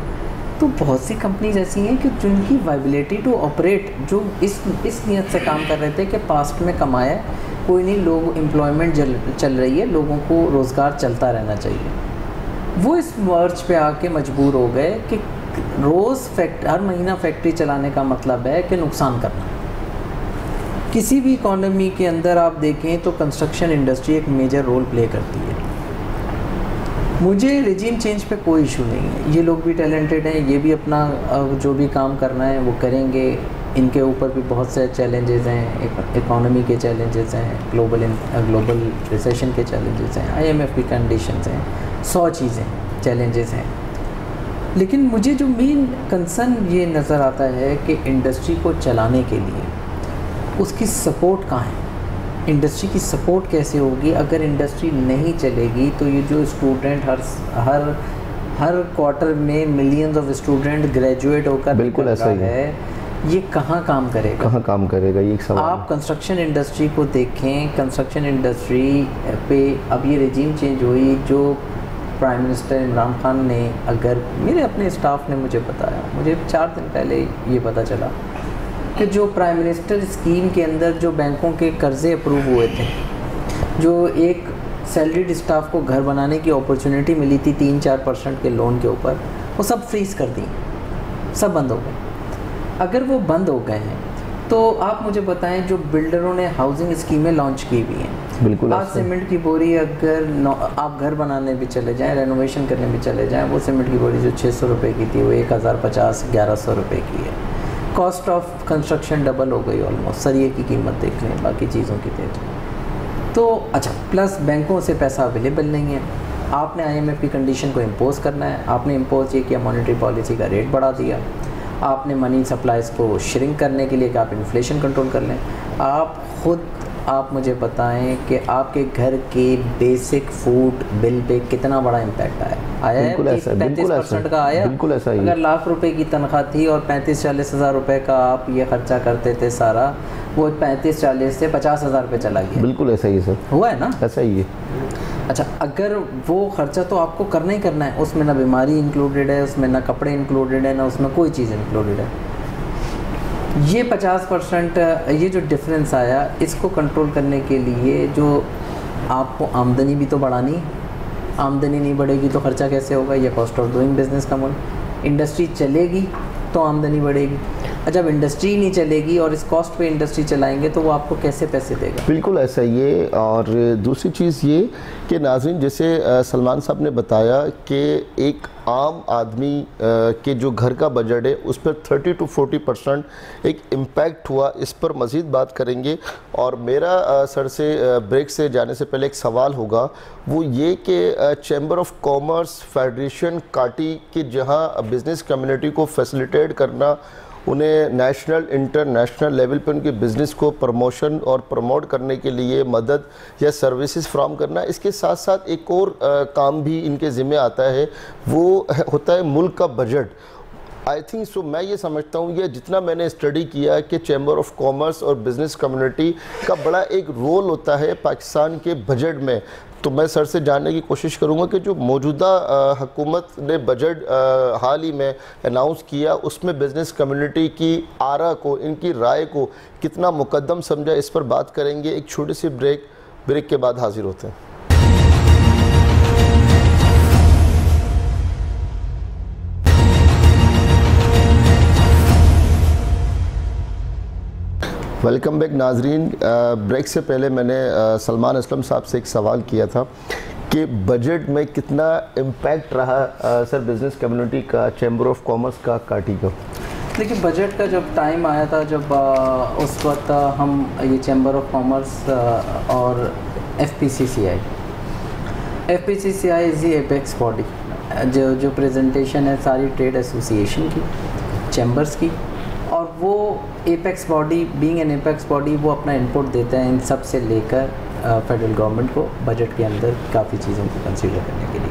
तो बहुत सी कंपनीज ऐसी हैं कि जिनकी वाइबिलिटी टू ऑपरेट, जो इस नियत से काम कर रहे थे कि पास्ट में कमाया कोई नहीं, लोग एम्प्लॉयमेंट चल रही है, लोगों को रोज़गार चलता रहना चाहिए, वो इस वर्च पे आके मजबूर हो गए कि रोज़ हर महीना फैक्ट्री चलाने का मतलब है कि नुकसान करना। किसी भी इकॉनमी के अंदर आप देखें तो कंस्ट्रक्शन इंडस्ट्री एक मेजर रोल प्ले करती है। मुझे रिजीम चेंज पे कोई इशू नहीं है, ये लोग भी टैलेंटेड हैं, ये भी अपना जो भी काम करना है वो करेंगे। इनके ऊपर भी बहुत से चैलेंजेस हैं, इकॉनमी के चैलेंजेस हैं, ग्लोबल रिसेशन के चैलेंजेस हैं, IMF की कंडीशंस हैं, 100 चीज़ें चैलेंजेस हैं। लेकिन मुझे जो मेन कंसर्न ये नज़र आता है कि इंडस्ट्री को चलाने के लिए उसकी सपोर्ट कहाँ है, इंडस्ट्री की सपोर्ट कैसे होगी। अगर इंडस्ट्री नहीं चलेगी तो ये जो स्टूडेंट हर क्वार्टर में मिलियंस ऑफ स्टूडेंट ग्रेजुएट होकर बिल्कुल ऐसा ही है, ये कहाँ काम करेगा, कहाँ काम करेगा, ये एक सवाल। आप कंस्ट्रक्शन इंडस्ट्री को देखें, कंस्ट्रक्शन इंडस्ट्री पे अब ये रेजिम चेंज हुई, जो प्राइम मिनिस्टर इमरान खान ने, अगर मेरे अपने स्टाफ ने मुझे बताया, मुझे 4 दिन पहले ये पता चला कि जो प्राइम मिनिस्टर स्कीम के अंदर जो बैंकों के कर्ज़े अप्रूव हुए थे, जो एक सैलरीड स्टाफ को घर बनाने की अपॉर्चुनिटी मिली थी 3-4% के लोन के ऊपर, वो सब फ्रीज़ कर दी, सब बंद हो गए। अगर वो बंद हो गए हैं तो आप मुझे बताएं, जो बिल्डरों ने हाउसिंग स्कीमें लॉन्च की हुई हैं, बिल्कुल आज सीमेंट की बोरी अगर आप घर बनाने भी चले जाएं, रेनोवेशन करने भी चले जाएं, वो सीमेंट की बोरी जो 600 रुपये की थी वो 1050-1100 रुपये की है। कॉस्ट ऑफ कंस्ट्रक्शन डबल हो गई ऑलमोस्ट, सरिये की कीमत देख लें, बाकी चीज़ों की देख लें। तो अच्छा, प्लस बैंकों से पैसा अवेलेबल नहीं है, आपने IMF की कंडीशन को इम्पोज करना है, आपने इम्पोज ये किया, मॉनेटरी पॉलिसी का रेट बढ़ा दिया, आपने मनी सप्लाईज को श्रिंक करने के लिए कि आप इन्फ्लेशन कंट्रोल कर लें। आप मुझे बताएं कि आपके घर के बेसिक फूड बिल पे कितना बड़ा इम्पैक्ट आया है? 35% का आया। बिल्कुल ऐसा ही। अगर लाख रुपए की तनख्वाह थी और 35-40 हज़ार रुपये का आप ये खर्चा करते थे सारा, वो 35-40 से 50 हज़ार पे चला गया। बिल्कुल ऐसा ही सर, हुआ है ना, ऐसा ही है। अच्छा, अगर वो खर्चा तो आपको करना ही करना है, उसमें ना बीमारी इंक्लूडेड है, उसमें ना कपड़े इंक्लूडेड है, ना उसमें कोई चीज़ इंक्लूडेड है। ये 50% ये जो डिफरेंस आया, इसको कंट्रोल करने के लिए जो आपको आमदनी भी तो बढ़ानी, आमदनी नहीं बढ़ेगी तो खर्चा कैसे होगा, ये कॉस्ट ऑफ डूइंग बिजनेस का मूल। इंडस्ट्री चलेगी तो आमदनी बढ़ेगी, जब इंडस्ट्री नहीं चलेगी और इस कॉस्ट पे इंडस्ट्री चलाएंगे तो वो आपको कैसे पैसे देगा। बिल्कुल ऐसा ही है। और दूसरी चीज़ ये कि नाज़रीन, जैसे सलमान साहब ने बताया कि एक आम आदमी के जो घर का बजट है उस पर 30 to 40% एक इम्पैक्ट हुआ। इस पर मज़ीद बात करेंगे। और मेरा सर से ब्रेक से जाने से पहले एक सवाल होगा, वो ये कि चैम्बर ऑफ कॉमर्स फेडरेशन काटी कि जहाँ बिज़नेस कम्युनिटी को फैसिलिटेट करना, उन्हें नेशनल इंटरनेशनल लेवल पे उनके बिज़नेस को प्रमोशन और प्रमोट करने के लिए मदद या सर्विसेज फ्राहम करना, इसके साथ साथ एक और काम भी इनके ज़िम्मे आता है, वो होता है मुल्क का बजट। आई थिंक सो, मैं ये समझता हूँ, ये जितना मैंने स्टडी किया कि चैम्बर ऑफ कॉमर्स और बिज़नेस कम्युनिटी का बड़ा एक रोल होता है पाकिस्तान के बजट में। तो मैं सर से जानने की कोशिश करूंगा कि जो मौजूदा हुकूमत ने बजट हाल ही में अनाउंस किया, उसमें बिज़नेस कम्युनिटी की आरा को, इनकी राय को कितना मुकद्दम समझा, इस पर बात करेंगे। एक छोटी सी ब्रेक के बाद हाजिर होते हैं। वेलकम बैक नाजरीन। ब्रेक से पहले मैंने सलमान असलम साहब से एक सवाल किया था कि बजट में कितना इम्पैक्ट रहा सर बिज़नेस कम्युनिटी का, चैम्बर ऑफ कॉमर्स का, काटी का? देखिए बजट का जब टाइम आया था, जब उस वक्त हम ये चैम्बर ऑफ कॉमर्स और FPCCI is the apex body, जो प्रेजेंटेशन है सारी ट्रेड एसोसिएशन की, चैम्बर्स की, और वो apex body, being an apex body, वो अपना इनपुट देते हैं इन सब से लेकर फेडरल गवर्नमेंट को बजट के अंदर काफ़ी चीज़ों को कंसीडर करने के लिए।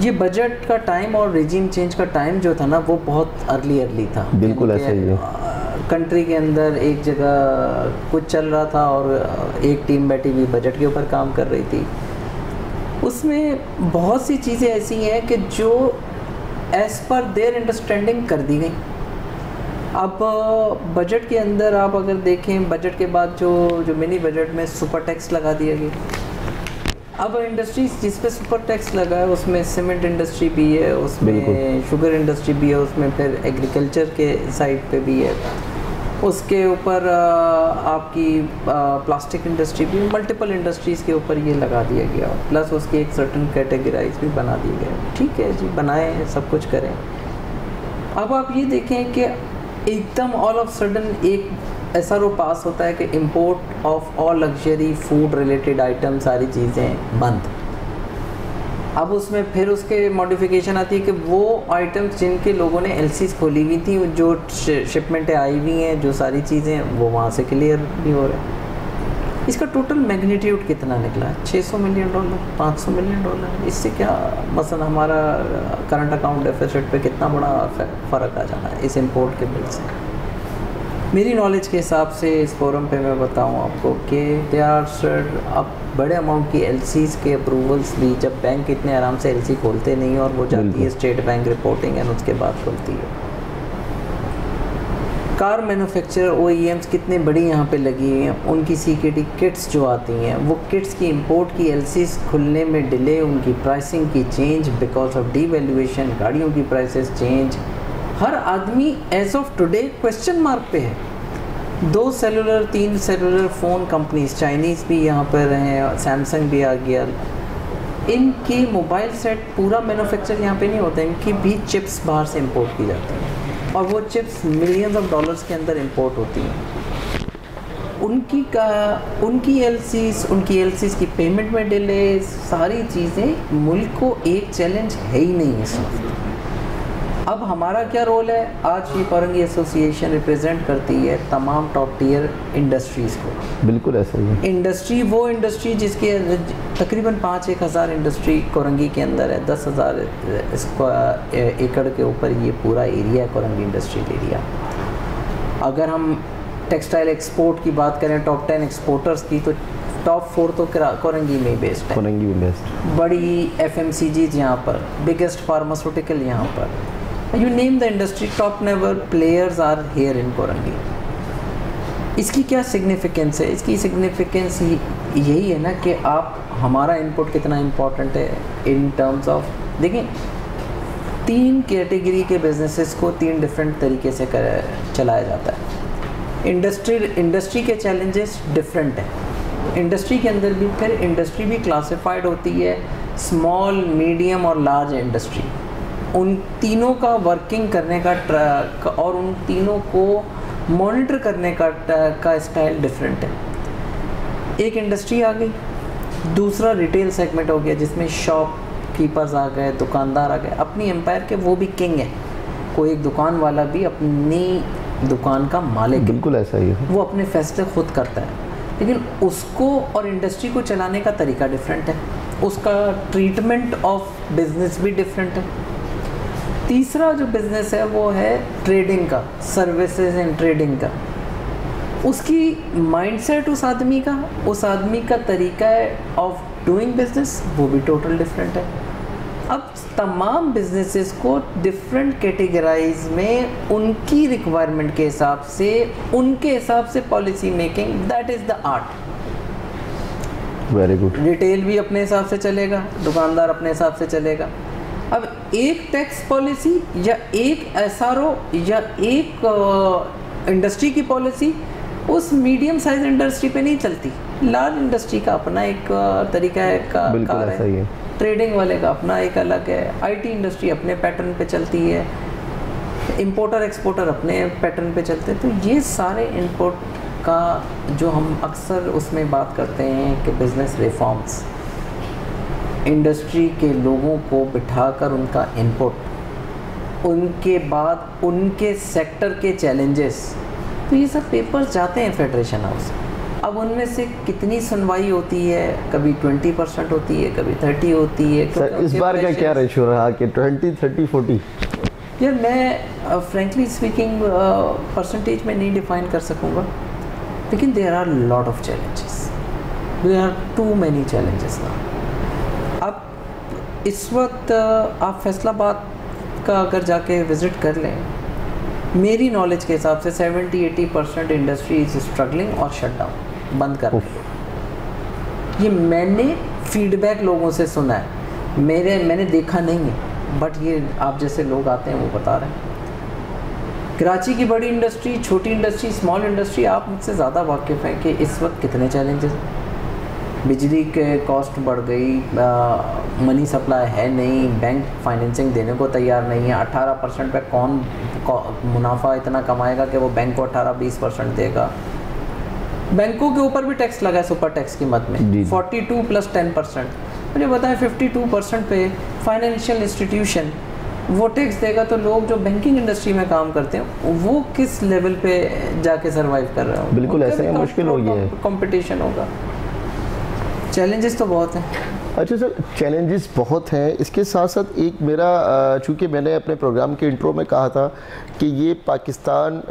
ये बजट का टाइम और रिजीम चेंज का टाइम जो था ना, वो बहुत अर्ली था। बिल्कुल ऐसा ही है। कंट्री के अंदर एक जगह कुछ चल रहा था और एक टीम बैठी हुई बजट के ऊपर काम कर रही थी। उसमें बहुत सी चीज़ें ऐसी हैं कि जो एज़ पर देयर अंडरस्टैंडिंग कर दी गई। अब बजट के अंदर आप अगर देखें, बजट के बाद जो मिनी बजट में सुपर टैक्स लगा दिया गया। अब इंडस्ट्रीज जिस पे सुपर टैक्स लगा है उसमें सीमेंट इंडस्ट्री भी है, उसमें शुगर इंडस्ट्री भी है, उसमें फिर एग्रीकल्चर के साइड पे भी है, उसके ऊपर आपकी प्लास्टिक इंडस्ट्री भी, मल्टीपल इंडस्ट्रीज़ के ऊपर ये लगा दिया गया। प्लस उसकी एक सर्टन कैटेगराइज भी बना दिया गया। ठीक है जी, बनाएं, सब कुछ करें। अब आप ये देखें कि एकदम ऑल ऑफ सडन एक ऐसा रो पास होता है कि import of all luxury food related item, सारी चीज़ें बंद। अब उसमें फिर उसके मॉडिफिकेशन आती है कि वो आइटम्स जिनके लोगों ने LCs खोली हुई थी, जो शिपमेंटें आई हुई हैं, जो सारी चीज़ें, वो वहाँ से क्लियर भी हो रहे हैं। इसका टोटल मैग्नीट्यूड कितना निकला? $600 मिलियन, $500 मिलियन। इससे क्या मसलन हमारा करंट अकाउंट डेफिसिट पे कितना बड़ा फ़र्क आ जाना है इस इंपोर्ट के बिल से। मेरी नॉलेज के हिसाब से इस फोरम पे मैं बताऊं आपको कि दे आर अब बड़े अमाउंट की LCs के अप्रूवल्स भी, जब बैंक इतने आराम से LC खोलते नहीं और वो जाती है स्टेट बैंक रिपोर्टिंग एंड उसके बाद खुलती है। कार मैन्युफैक्चरर OEMs कितने बड़ी यहाँ पे लगी हुई हैं, उनकी CKD किट्स जो आती हैं, वो किट्स की इंपोर्ट की LCs खुलने में डिले, उनकी प्राइसिंग की चेंज बिकॉज ऑफ डीवैल्यूएशन, गाड़ियों की प्राइसेस चेंज। हर आदमी age of today question mark पे है। 2 cellular 3 cellular phone companies, Chinese भी यहाँ पर हैं, सैमसंग भी आ गया, इनके मोबाइल सेट पूरा मैन्युफैक्चर यहाँ पे नहीं होता, इनकी भी चिप्स बाहर से इंपोर्ट की जाती हैं और वो चिप्स मिलियंस ऑफ डॉलर्स के अंदर इंपोर्ट होती हैं। उनकी LCs की पेमेंट में डिले, सारी चीज़ें मुल्क को एक चैलेंज है ही नहीं इस वक्त। अब हमारा क्या रोल है? आज ये कोरंगी एसोसिएशन रिप्रेजेंट करती है तमाम टॉप टियर इंडस्ट्रीज़ को। बिल्कुल ऐसा ही है। इंडस्ट्री वो इंडस्ट्री जिसके तकरीबन 5-1 हज़ार इंडस्ट्री कोरंगी के अंदर है, 10,000 एकड़ के ऊपर ये पूरा एरिया है कोरंगी इंडस्ट्रियल एरिया। अगर हम टेक्सटाइल एक्सपोर्ट की बात करें, टॉप 10 एक्सपोर्टर्स की, तो टॉप 4 तो कोरंगी में बेस्ड है। कोरंगी में बेस्ड, बड़ी FMCGs यहाँ पर, बिगेस्ट फार्मास्यूटिकल यहाँ पर, you name the industry, top level players are here in Korangi. इसकी क्या सिग्निफिकेंस है? इसकी सिग्निफिकेंस यही है ना कि आप, हमारा इनपुट कितना इम्पोर्टेंट है इन टर्म्स ऑफ, देखें 3 कैटेगरी के बिजनेसेस को 3 डिफरेंट तरीके से चलाया जाता है। इंडस्ट्री के चैलेंजेस डिफरेंट हैं। इंडस्ट्री के अंदर भी फिर इंडस्ट्री भी क्लासिफाइड होती है स्मॉल, मीडियम और लार्ज इंडस्ट्री। उन तीनों का वर्किंग करने का और उन तीनों को मॉनिटर करने का स्टाइल डिफरेंट है। एक इंडस्ट्री आ गई, दूसरा रिटेल सेगमेंट हो गया जिसमें शॉप कीपर्स आ गए, दुकानदार आ गए, अपनी एम्पायर के वो भी किंग है। कोई एक दुकान वाला भी अपनी दुकान का मालिक, बिल्कुल ऐसा ही है, वो अपने फैसले खुद करता है, लेकिन उसको और इंडस्ट्री को चलाने का तरीका डिफरेंट है, उसका ट्रीटमेंट ऑफ बिजनेस भी डिफरेंट है। तीसरा जो बिज़नेस है वो है ट्रेडिंग का, सर्विसेज एंड ट्रेडिंग का। उसकी माइंडसेट उस आदमी का तरीका है ऑफ डूइंग बिजनेस, वो भी टोटल डिफरेंट है। अब तमाम बिजनेसेस को डिफरेंट कैटेगराइज में उनकी रिक्वायरमेंट के हिसाब से, उनके हिसाब से policy making, that is the art. Very good. Retail भी अपने हिसाब से चलेगा, दुकानदार अपने हिसाब से चलेगा। अब एक टैक्स पॉलिसी या एक SRO या एक इंडस्ट्री की पॉलिसी उस मीडियम साइज इंडस्ट्री पे नहीं चलती। लार्ज इंडस्ट्री का अपना एक तरीका है कार है, ट्रेडिंग वाले का अपना एक अलग है, आईटी इंडस्ट्री अपने पैटर्न पे चलती है, इंपोर्टर एक्सपोर्टर अपने पैटर्न पे चलते हैं। तो ये सारे इनपुट का जो हम अक्सर उसमें बात करते हैं कि बिज़नेस रिफॉर्म्स, इंडस्ट्री के लोगों को बिठाकर उनका इनपुट, उनके बाद उनके सेक्टर के चैलेंजेस, तो ये सब पेपर्स जाते हैं फेडरेशन हाउस। अब उनमें से कितनी सुनवाई होती है, कभी 20% होती है, कभी 30 होती है। सर इस बार का क्या रेशो रहा कि 20, 30, 40? यार मैं फ्रेंकली स्पीकिंग परसेंटेज में नहीं डिफाइन कर सकूँगा, लेकिन there are lot of challenges, there are too many challenges ना। अब इस वक्त आप फैसलाबाद का अगर जाके विज़िट कर लें, मेरी नॉलेज के हिसाब से 70-80% इंडस्ट्री इज स्ट्रगलिंग और शट डाउन, बंद कर रही। ये मैंने फीडबैक लोगों से सुना है, मैंने देखा नहीं है, बट ये आप जैसे लोग आते हैं वो बता रहे हैं। कराची की बड़ी इंडस्ट्री, छोटी इंडस्ट्री, स्मॉल इंडस्ट्री, आप मुझसे ज़्यादा वाकिफ़ हैं कि इस वक्त कितने चैलेंजेस हैं। बिजली के कॉस्ट बढ़ गई, मनी सप्लाई है नहीं, बैंक फाइनेंसिंग देने को तैयार नहीं है। 18% पे कौन मुनाफा इतना कमाएगा कि वो बैंक को 18-20% देगा। बैंकों के ऊपर भी टैक्स लगा है सुपर टैक्स की मद में, 42 + 10%। मुझे बताएं 52% पे फाइनेंशियल इंस्टीट्यूशन वो टैक्स देगा, तो लोग जो बैंकिंग इंडस्ट्री में काम करते हैं वो किस लेवल पे जाके सर्वाइव कर रहे हो? बिल्कुल ऐसे ही मुश्किल हो गया है, कंपटीशन होगा। चैलेंजेस तो बहुत हैं। अच्छा सर, चैलेंजेस बहुत हैं, इसके साथ साथ एक मेरा, चूँकि मैंने अपने प्रोग्राम के इंट्रो में कहा था कि ये पाकिस्तान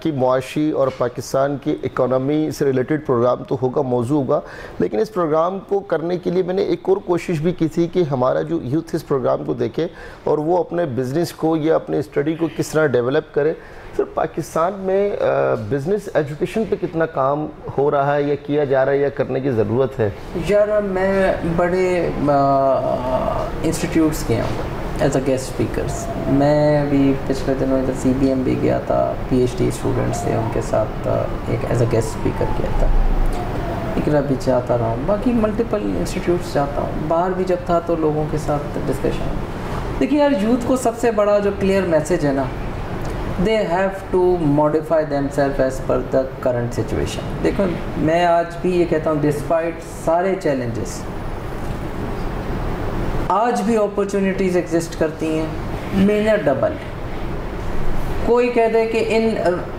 की मुआशी और पाकिस्तान की इकोनॉमी से रिलेटेड प्रोग्राम तो होगा, मौजू होगा, लेकिन इस प्रोग्राम को करने के लिए मैंने एक और कोशिश भी की थी कि हमारा जो यूथ इस प्रोग्राम को देखे और वो अपने बिज़नेस को या अपने स्टडी को किस तरह डेवलप करे। सर पाकिस्तान में बिज़नेस एजुकेशन पे कितना काम हो रहा है या किया जा रहा है या करने की ज़रूरत है? यार मैं बड़े इंस्टीट्यूट्स गया हूँ एज अ गेस्ट स्पीकर्स। मैं भी पिछले दिनों इधर CBM भी गया था, PhD स्टूडेंट्स थे, उनके साथ एक एज अ गेस्ट स्पीकर किया था। इकरा भी जाता रहा हूँ, बाकी मल्टीपल इंस्टीट्यूट्स जाता हूँ। बाहर भी जब था तो लोगों के साथ डिस्कशन। देखिए यार, यूथ को सबसे बड़ा जो क्लियर मैसेज है ना, they have to modify themselves as per the current situation. देखो मैं आज भी ये कहता हूँ, डिस्पाइट सारे चैलेंजेस आज भी अपॉर्चुनिटीज़ एग्जिस्ट करती हैं, मेहनत डबल। कोई कह दे कि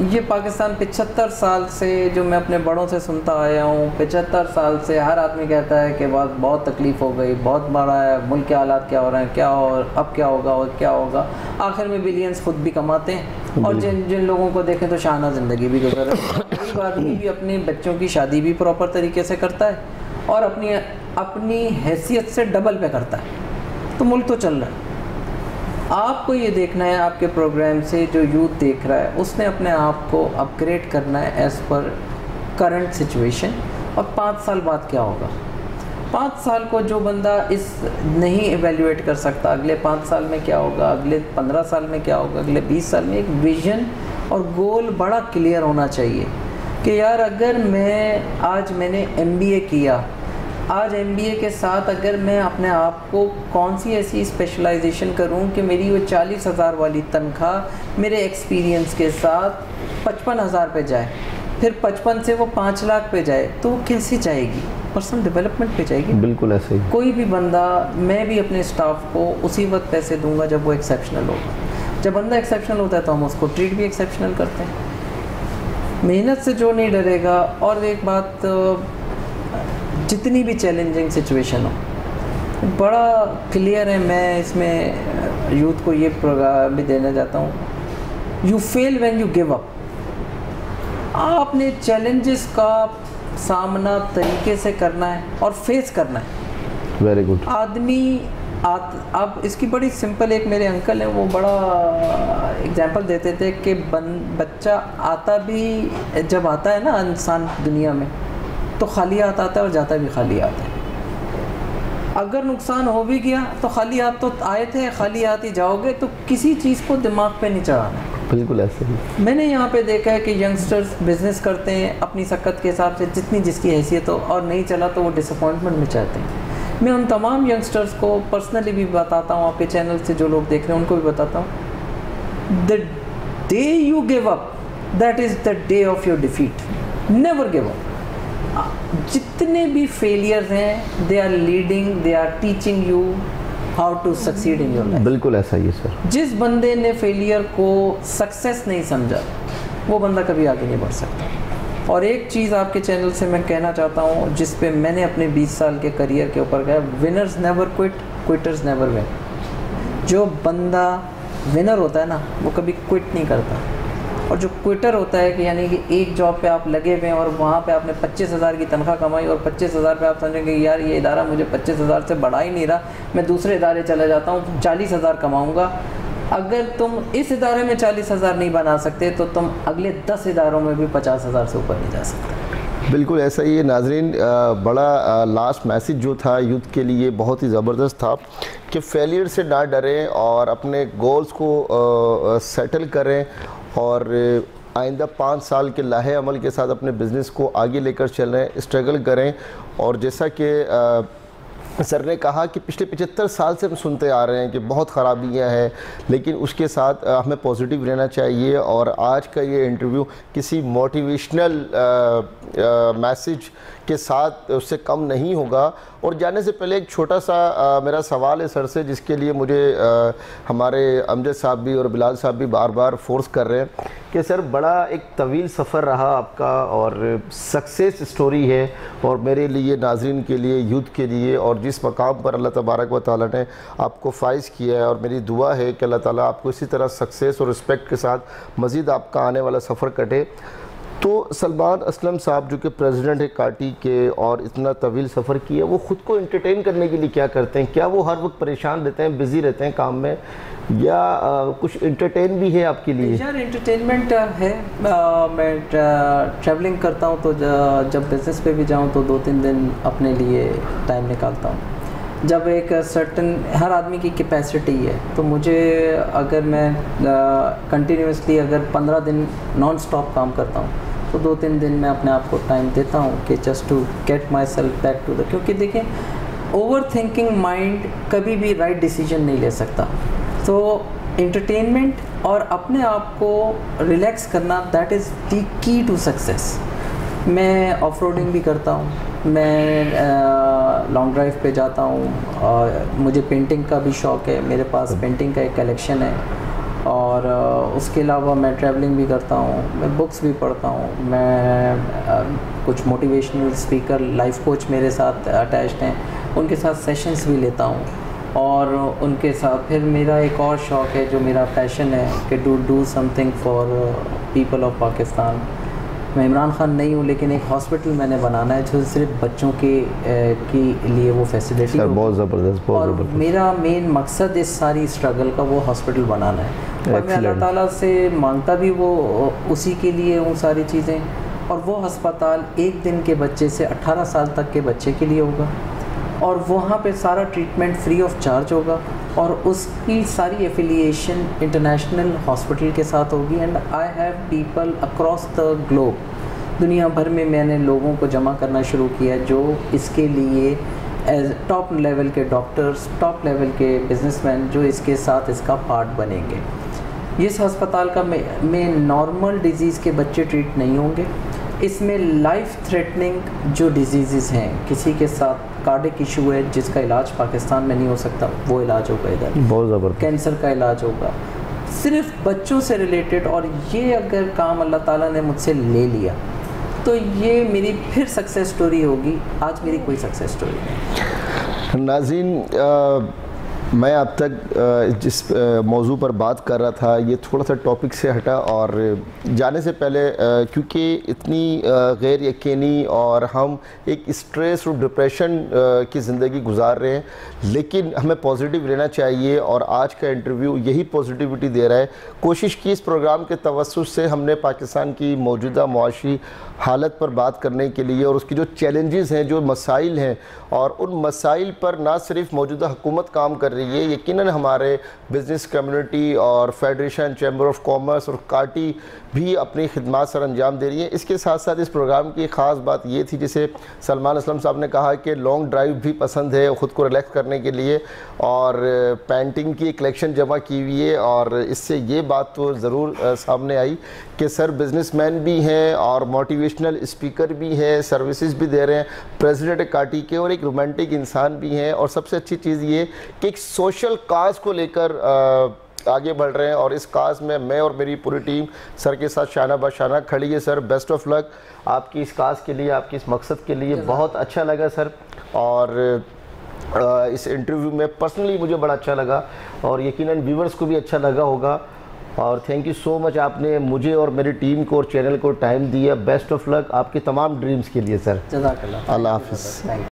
ये पाकिस्तान 75 साल से, जो मैं अपने बड़ों से सुनता आया हूँ, 75 साल से हर आदमी कहता है कि बहुत तकलीफ़ हो गई, बहुत बड़ा है, मुल्क के हालात क्या हो रहे हैं, क्या और अब क्या होगा और क्या होगा। आखिर में बिलियंस खुद भी कमाते हैं और जिन लोगों को देखें तो शाहाना ज़िंदगी भी गुजर रही है। गरीब आदमी भी अपने बच्चों की शादी भी प्रॉपर तरीके से करता है और अपनी हैसियत से डबल पे करता है, तो मुल्क तो चल रहा है। आपको ये देखना है, आपके प्रोग्राम से जो यूथ देख रहा है उसने अपने आप को अपग्रेड करना है एज़ पर करंट सिचुएशन। और 5 साल बाद क्या होगा, 5 साल को जो बंदा इस नहीं एवेल्यूएट कर सकता, अगले 5 साल में क्या होगा, अगले 15 साल में क्या होगा, अगले 20 साल में, एक विजन और गोल बड़ा क्लियर होना चाहिए कि यार अगर मैंने MBA किया, आज MBA के साथ अगर मैं अपने आप को कौन सी ऐसी स्पेशलाइजेशन करूं कि मेरी वो 40,000 वाली तनख्वाह मेरे एक्सपीरियंस के साथ 55,000 पे जाए, फिर 55 से वो 5 लाख पे जाए, तो वो कैसे जाएगी? पर्सनल डेवलपमेंट पे जाएगी। बिल्कुल ऐसे ही। कोई भी बंदा, मैं भी अपने स्टाफ को उसी वक्त पैसे दूंगा जब वो एक्सेप्शनल होगा। जब बंदा एक्सेप्शनल होता है तो हम उसको ट्रीट भी एक्सेप्शनल करते हैं। मेहनत से जो नहीं डरेगा। और एक बात, जितनी भी चैलेंजिंग सिचुएशन हो, बड़ा क्लियर है, मैं इसमें यूथ को ये प्रोग्राम भी देना चाहता हूँ, you fail when you give up. आपने चैलेंजेस का सामना तरीके से करना है और फेस करना है। Very good. आदमी अब इसकी बड़ी सिंपल, एक मेरे अंकल हैं, वो बड़ा एग्जांपल देते थे कि बच्चा जब आता है ना इंसान दुनिया में, तो खाली हाथ आता है और जाता भी खाली हाथ है। अगर नुकसान हो भी गया तो खाली हाथ तो आए थे, खाली हाथ ही जाओगे, तो किसी चीज़ को दिमाग पे नहीं चढ़ाना। बिल्कुल ऐसे ही मैंने यहाँ पे देखा है कि यंगस्टर्स बिजनेस करते हैं अपनी शक्कत के हिसाब से, जितनी जिसकी हैसियत हो, और नहीं चला तो वो डिसअपॉइंटमेंट में चाहते हैं। मैं उन तमाम यंगस्टर्स को पर्सनली भी बताता हूँ, आपके चैनल से जो लोग देख रहे हैं उनको भी बताता हूँ, the day you give up that is the day of your defeat. Never give up. जितने भी फेलियर्स हैं, they are leading, they are teaching you how to succeed in your life. बिल्कुल ऐसा ही है सर। जिस बंदे ने फेलियर को सक्सेस नहीं समझा, वो बंदा कभी आगे नहीं बढ़ सकता। और एक चीज़ आपके चैनल से मैं कहना चाहता हूँ, जिस पे मैंने अपने 20 साल के करियर के ऊपर गया, winners never quit, quitters never win. जो बंदा विनर होता है ना, वो कभी क्विट नहीं करता। और जो क्विटर होता है कि यानी कि एक जॉब पे आप लगे हुए हैं और वहाँ पे आपने 25,000 की तनख्वाह कमाई और 25,000 पे आप समझेंगे यार ये इदारा मुझे 25,000 से बढ़ा ही नहीं रहा, मैं दूसरे इदारे चला जाता हूँ, 40,000 कमाऊँगा। अगर तुम इस इदारे में 40,000 नहीं बना सकते तो तुम अगले 10 इदारों में भी 50,000 से ऊपर नहीं जा सकते। बिल्कुल ऐसा ही है नाजरीन। बड़ा लास्ट मैसेज जो था यूथ के लिए बहुत ही ज़बरदस्त था कि फेलियर से ना डरें और अपने गोल्स को सेटल करें और आइंदा 5 साल के लाहे अमल के साथ अपने बिज़नेस को आगे लेकर चलें, स्ट्रगल करें। और जैसा कि सर ने कहा कि पिछले 75 साल से हम सुनते आ रहे हैं कि बहुत ख़राबियाँ हैं, लेकिन उसके साथ हमें पॉजिटिव रहना चाहिए। और आज का ये इंटरव्यू किसी मोटिवेशनल मैसेज के साथ उससे कम नहीं होगा। और जाने से पहले एक छोटा सा मेरा सवाल है सर से, जिसके लिए मुझे हमारे अमजद साहब भी और बिलाल साहब भी बार बार फोर्स कर रहे हैं कि सर बड़ा एक तवील सफ़र रहा आपका और सक्सेस स्टोरी है, और मेरे लिए, नाज़रीन के लिए, यूथ के लिए, और जिस मकाम पर अल्लाह तबारक व तआला ने आपको फ़ाइज़ किया है, और मेरी दुआ है कि अल्लाह ताला आपको इसी तरह सक्सेस और रिस्पेक्ट के साथ मज़ीद आपका आने वाला सफ़र कटे। तो सलमान असलम साहब जो कि प्रेसिडेंट है काटी के और इतना तवील सफ़र किया, वो ख़ुद को एंटरटेन करने के लिए क्या करते हैं? क्या वो हर वक्त परेशान रहते हैं, बिज़ी रहते हैं काम में, या कुछ एंटरटेन भी है आपके लिए? यार एंटरटेनमेंट है। मैं ट्रैवलिंग करता हूँ, तो जब बिज़नेस पे भी जाऊँ तो 2-3 दिन अपने लिए टाइम निकालता हूँ। जब एक सर्टन, हर आदमी की कैपेसिटी है, तो मुझे अगर मैं कंटिन्यूसली अगर 15 दिन नॉन स्टॉप काम करता हूँ तो 2-3 दिन मैं अपने आप को टाइम देता हूँ कि just to get myself back to the, क्योंकि देखें ओवर थिंकिंग माइंड कभी भी राइट डिसीजन नहीं ले सकता। तो एंटरटेनमेंट और अपने आप को रिलैक्स करना, that is the key to success. मैं ऑफ रोडिंग भी करता हूँ, मैं लॉन्ग ड्राइव पे जाता हूँ, और मुझे पेंटिंग का भी शौक़ है, मेरे पास पेंटिंग का एक कलेक्शन है। और उसके अलावा मैं ट्रैवलिंग भी करता हूँ, मैं बुक्स भी पढ़ता हूँ, मैं कुछ मोटिवेशनल स्पीकर, लाइफ कोच मेरे साथ अटैच्ड हैं, उनके साथ सेशंस भी लेता हूँ। और उनके साथ फिर मेरा एक और शौक़ है जो मेरा पैशन है कि do something for people of Pakistan. मैं इमरान खान नहीं हूँ, लेकिन एक हॉस्पिटल मैंने बनाना है जो सिर्फ बच्चों के लिए वो फैसिलिटी हो। बहुत ज़बरदस्त, बहुत ज़बरदस्त। मेरा मेन मकसद इस सारी स्ट्रगल का वो हॉस्पिटल बनाना है, और मैं अल्लाह ताला से मांगता भी वो उसी के लिए वो सारी चीज़ें। और वो अस्पताल एक दिन के बच्चे से 18 साल तक के बच्चे के लिए होगा, और वहाँ पे सारा ट्रीटमेंट फ्री ऑफ चार्ज होगा, और उसकी सारी एफिलिएशन इंटरनेशनल हॉस्पिटल के साथ होगी। And I have people across the globe, दुनिया भर में मैंने लोगों को जमा करना शुरू किया जो इसके लिए एज टॉप लेवल के डॉक्टर्स, टॉप लेवल के बिजनेसमैन जो इसके साथ इसका पार्ट बनेंगे। इस अस्पताल का में नॉर्मल डिजीज़ के बच्चे ट्रीट नहीं होंगे, इसमें लाइफ थ्रेटनिंग जो डिजीज़ हैं, किसी के साथ कार्डिक इशू है जिसका इलाज पाकिस्तान में नहीं हो सकता, वो इलाज होगा इधर। बहुत ज़बरदस्त। कैंसर का इलाज होगा, सिर्फ बच्चों से रिलेटेड। और ये अगर काम अल्लाह ताला ने मुझसे ले लिया तो ये मेरी फिर सक्सेस स्टोरी होगी। आज मेरी कोई सक्सेस स्टोरी नहीं। नाज़रीन, मैं अब तक जिस मौजू पर बात कर रहा था ये थोड़ा सा टॉपिक से हटा, और जाने से पहले क्योंकि इतनी गैर यकीनी और हम एक स्ट्रेस और डिप्रेशन की ज़िंदगी गुजार रहे हैं, लेकिन हमें पॉजिटिव रहना चाहिए, और आज का इंटरव्यू यही पॉजिटिविटी दे रहा है। कोशिश की इस प्रोग्राम के तवज्जुह से हमने पाकिस्तान की मौजूदा मुआशी हालत पर बात करने के लिए, और उसकी जो चैलेंजेस हैं, जो मसाइल हैं, और उन मसाइल पर ना सिर्फ मौजूदा हुकूमत काम कर रही है। यकीनन हमारे बिज़नेस कम्युनिटी और फेडरेशन, चैम्बर ऑफ कॉमर्स और काटी भी अपनी खिदमत सर अंजाम दे रही है। इसके साथ साथ इस प्रोग्राम की ख़ास बात ये थी, जिसे सलमान असलम साहब ने कहा कि लॉन्ग ड्राइव भी पसंद है ख़ुद को रिलैक्स करने के लिए, और पेंटिंग की कलेक्शन जमा की हुई है। और इससे ये बात तो ज़रूर सामने आई कि सर बिजनेसमैन भी हैं और मोटिवेशनल स्पीकर भी हैं, सर्विसेज भी दे रहे हैं, प्रेसिडेंट काटी के, और एक रोमांटिक इंसान भी हैं। और सबसे अच्छी चीज़ ये कि एक सोशल काज को लेकर आगे बढ़ रहे हैं, और इस काज में मैं और मेरी पूरी टीम सर के साथ शाना बशाना खड़ी है। सर बेस्ट ऑफ लक आपकी इस काज के लिए, आपकी इस मकसद के लिए। बहुत अच्छा लगा सर, और इस इंटरव्यू में पर्सनली मुझे बड़ा अच्छा लगा, और यकीनन व्यूवर्स को भी अच्छा लगा होगा। और थैंक यू सो मच, आपने मुझे और मेरी टीम को और चैनल को टाइम दिया। बेस्ट ऑफ लक आपके तमाम ड्रीम्स के लिए सर। जज़ाकल्लाह। अल्लाह हाफ़िज़।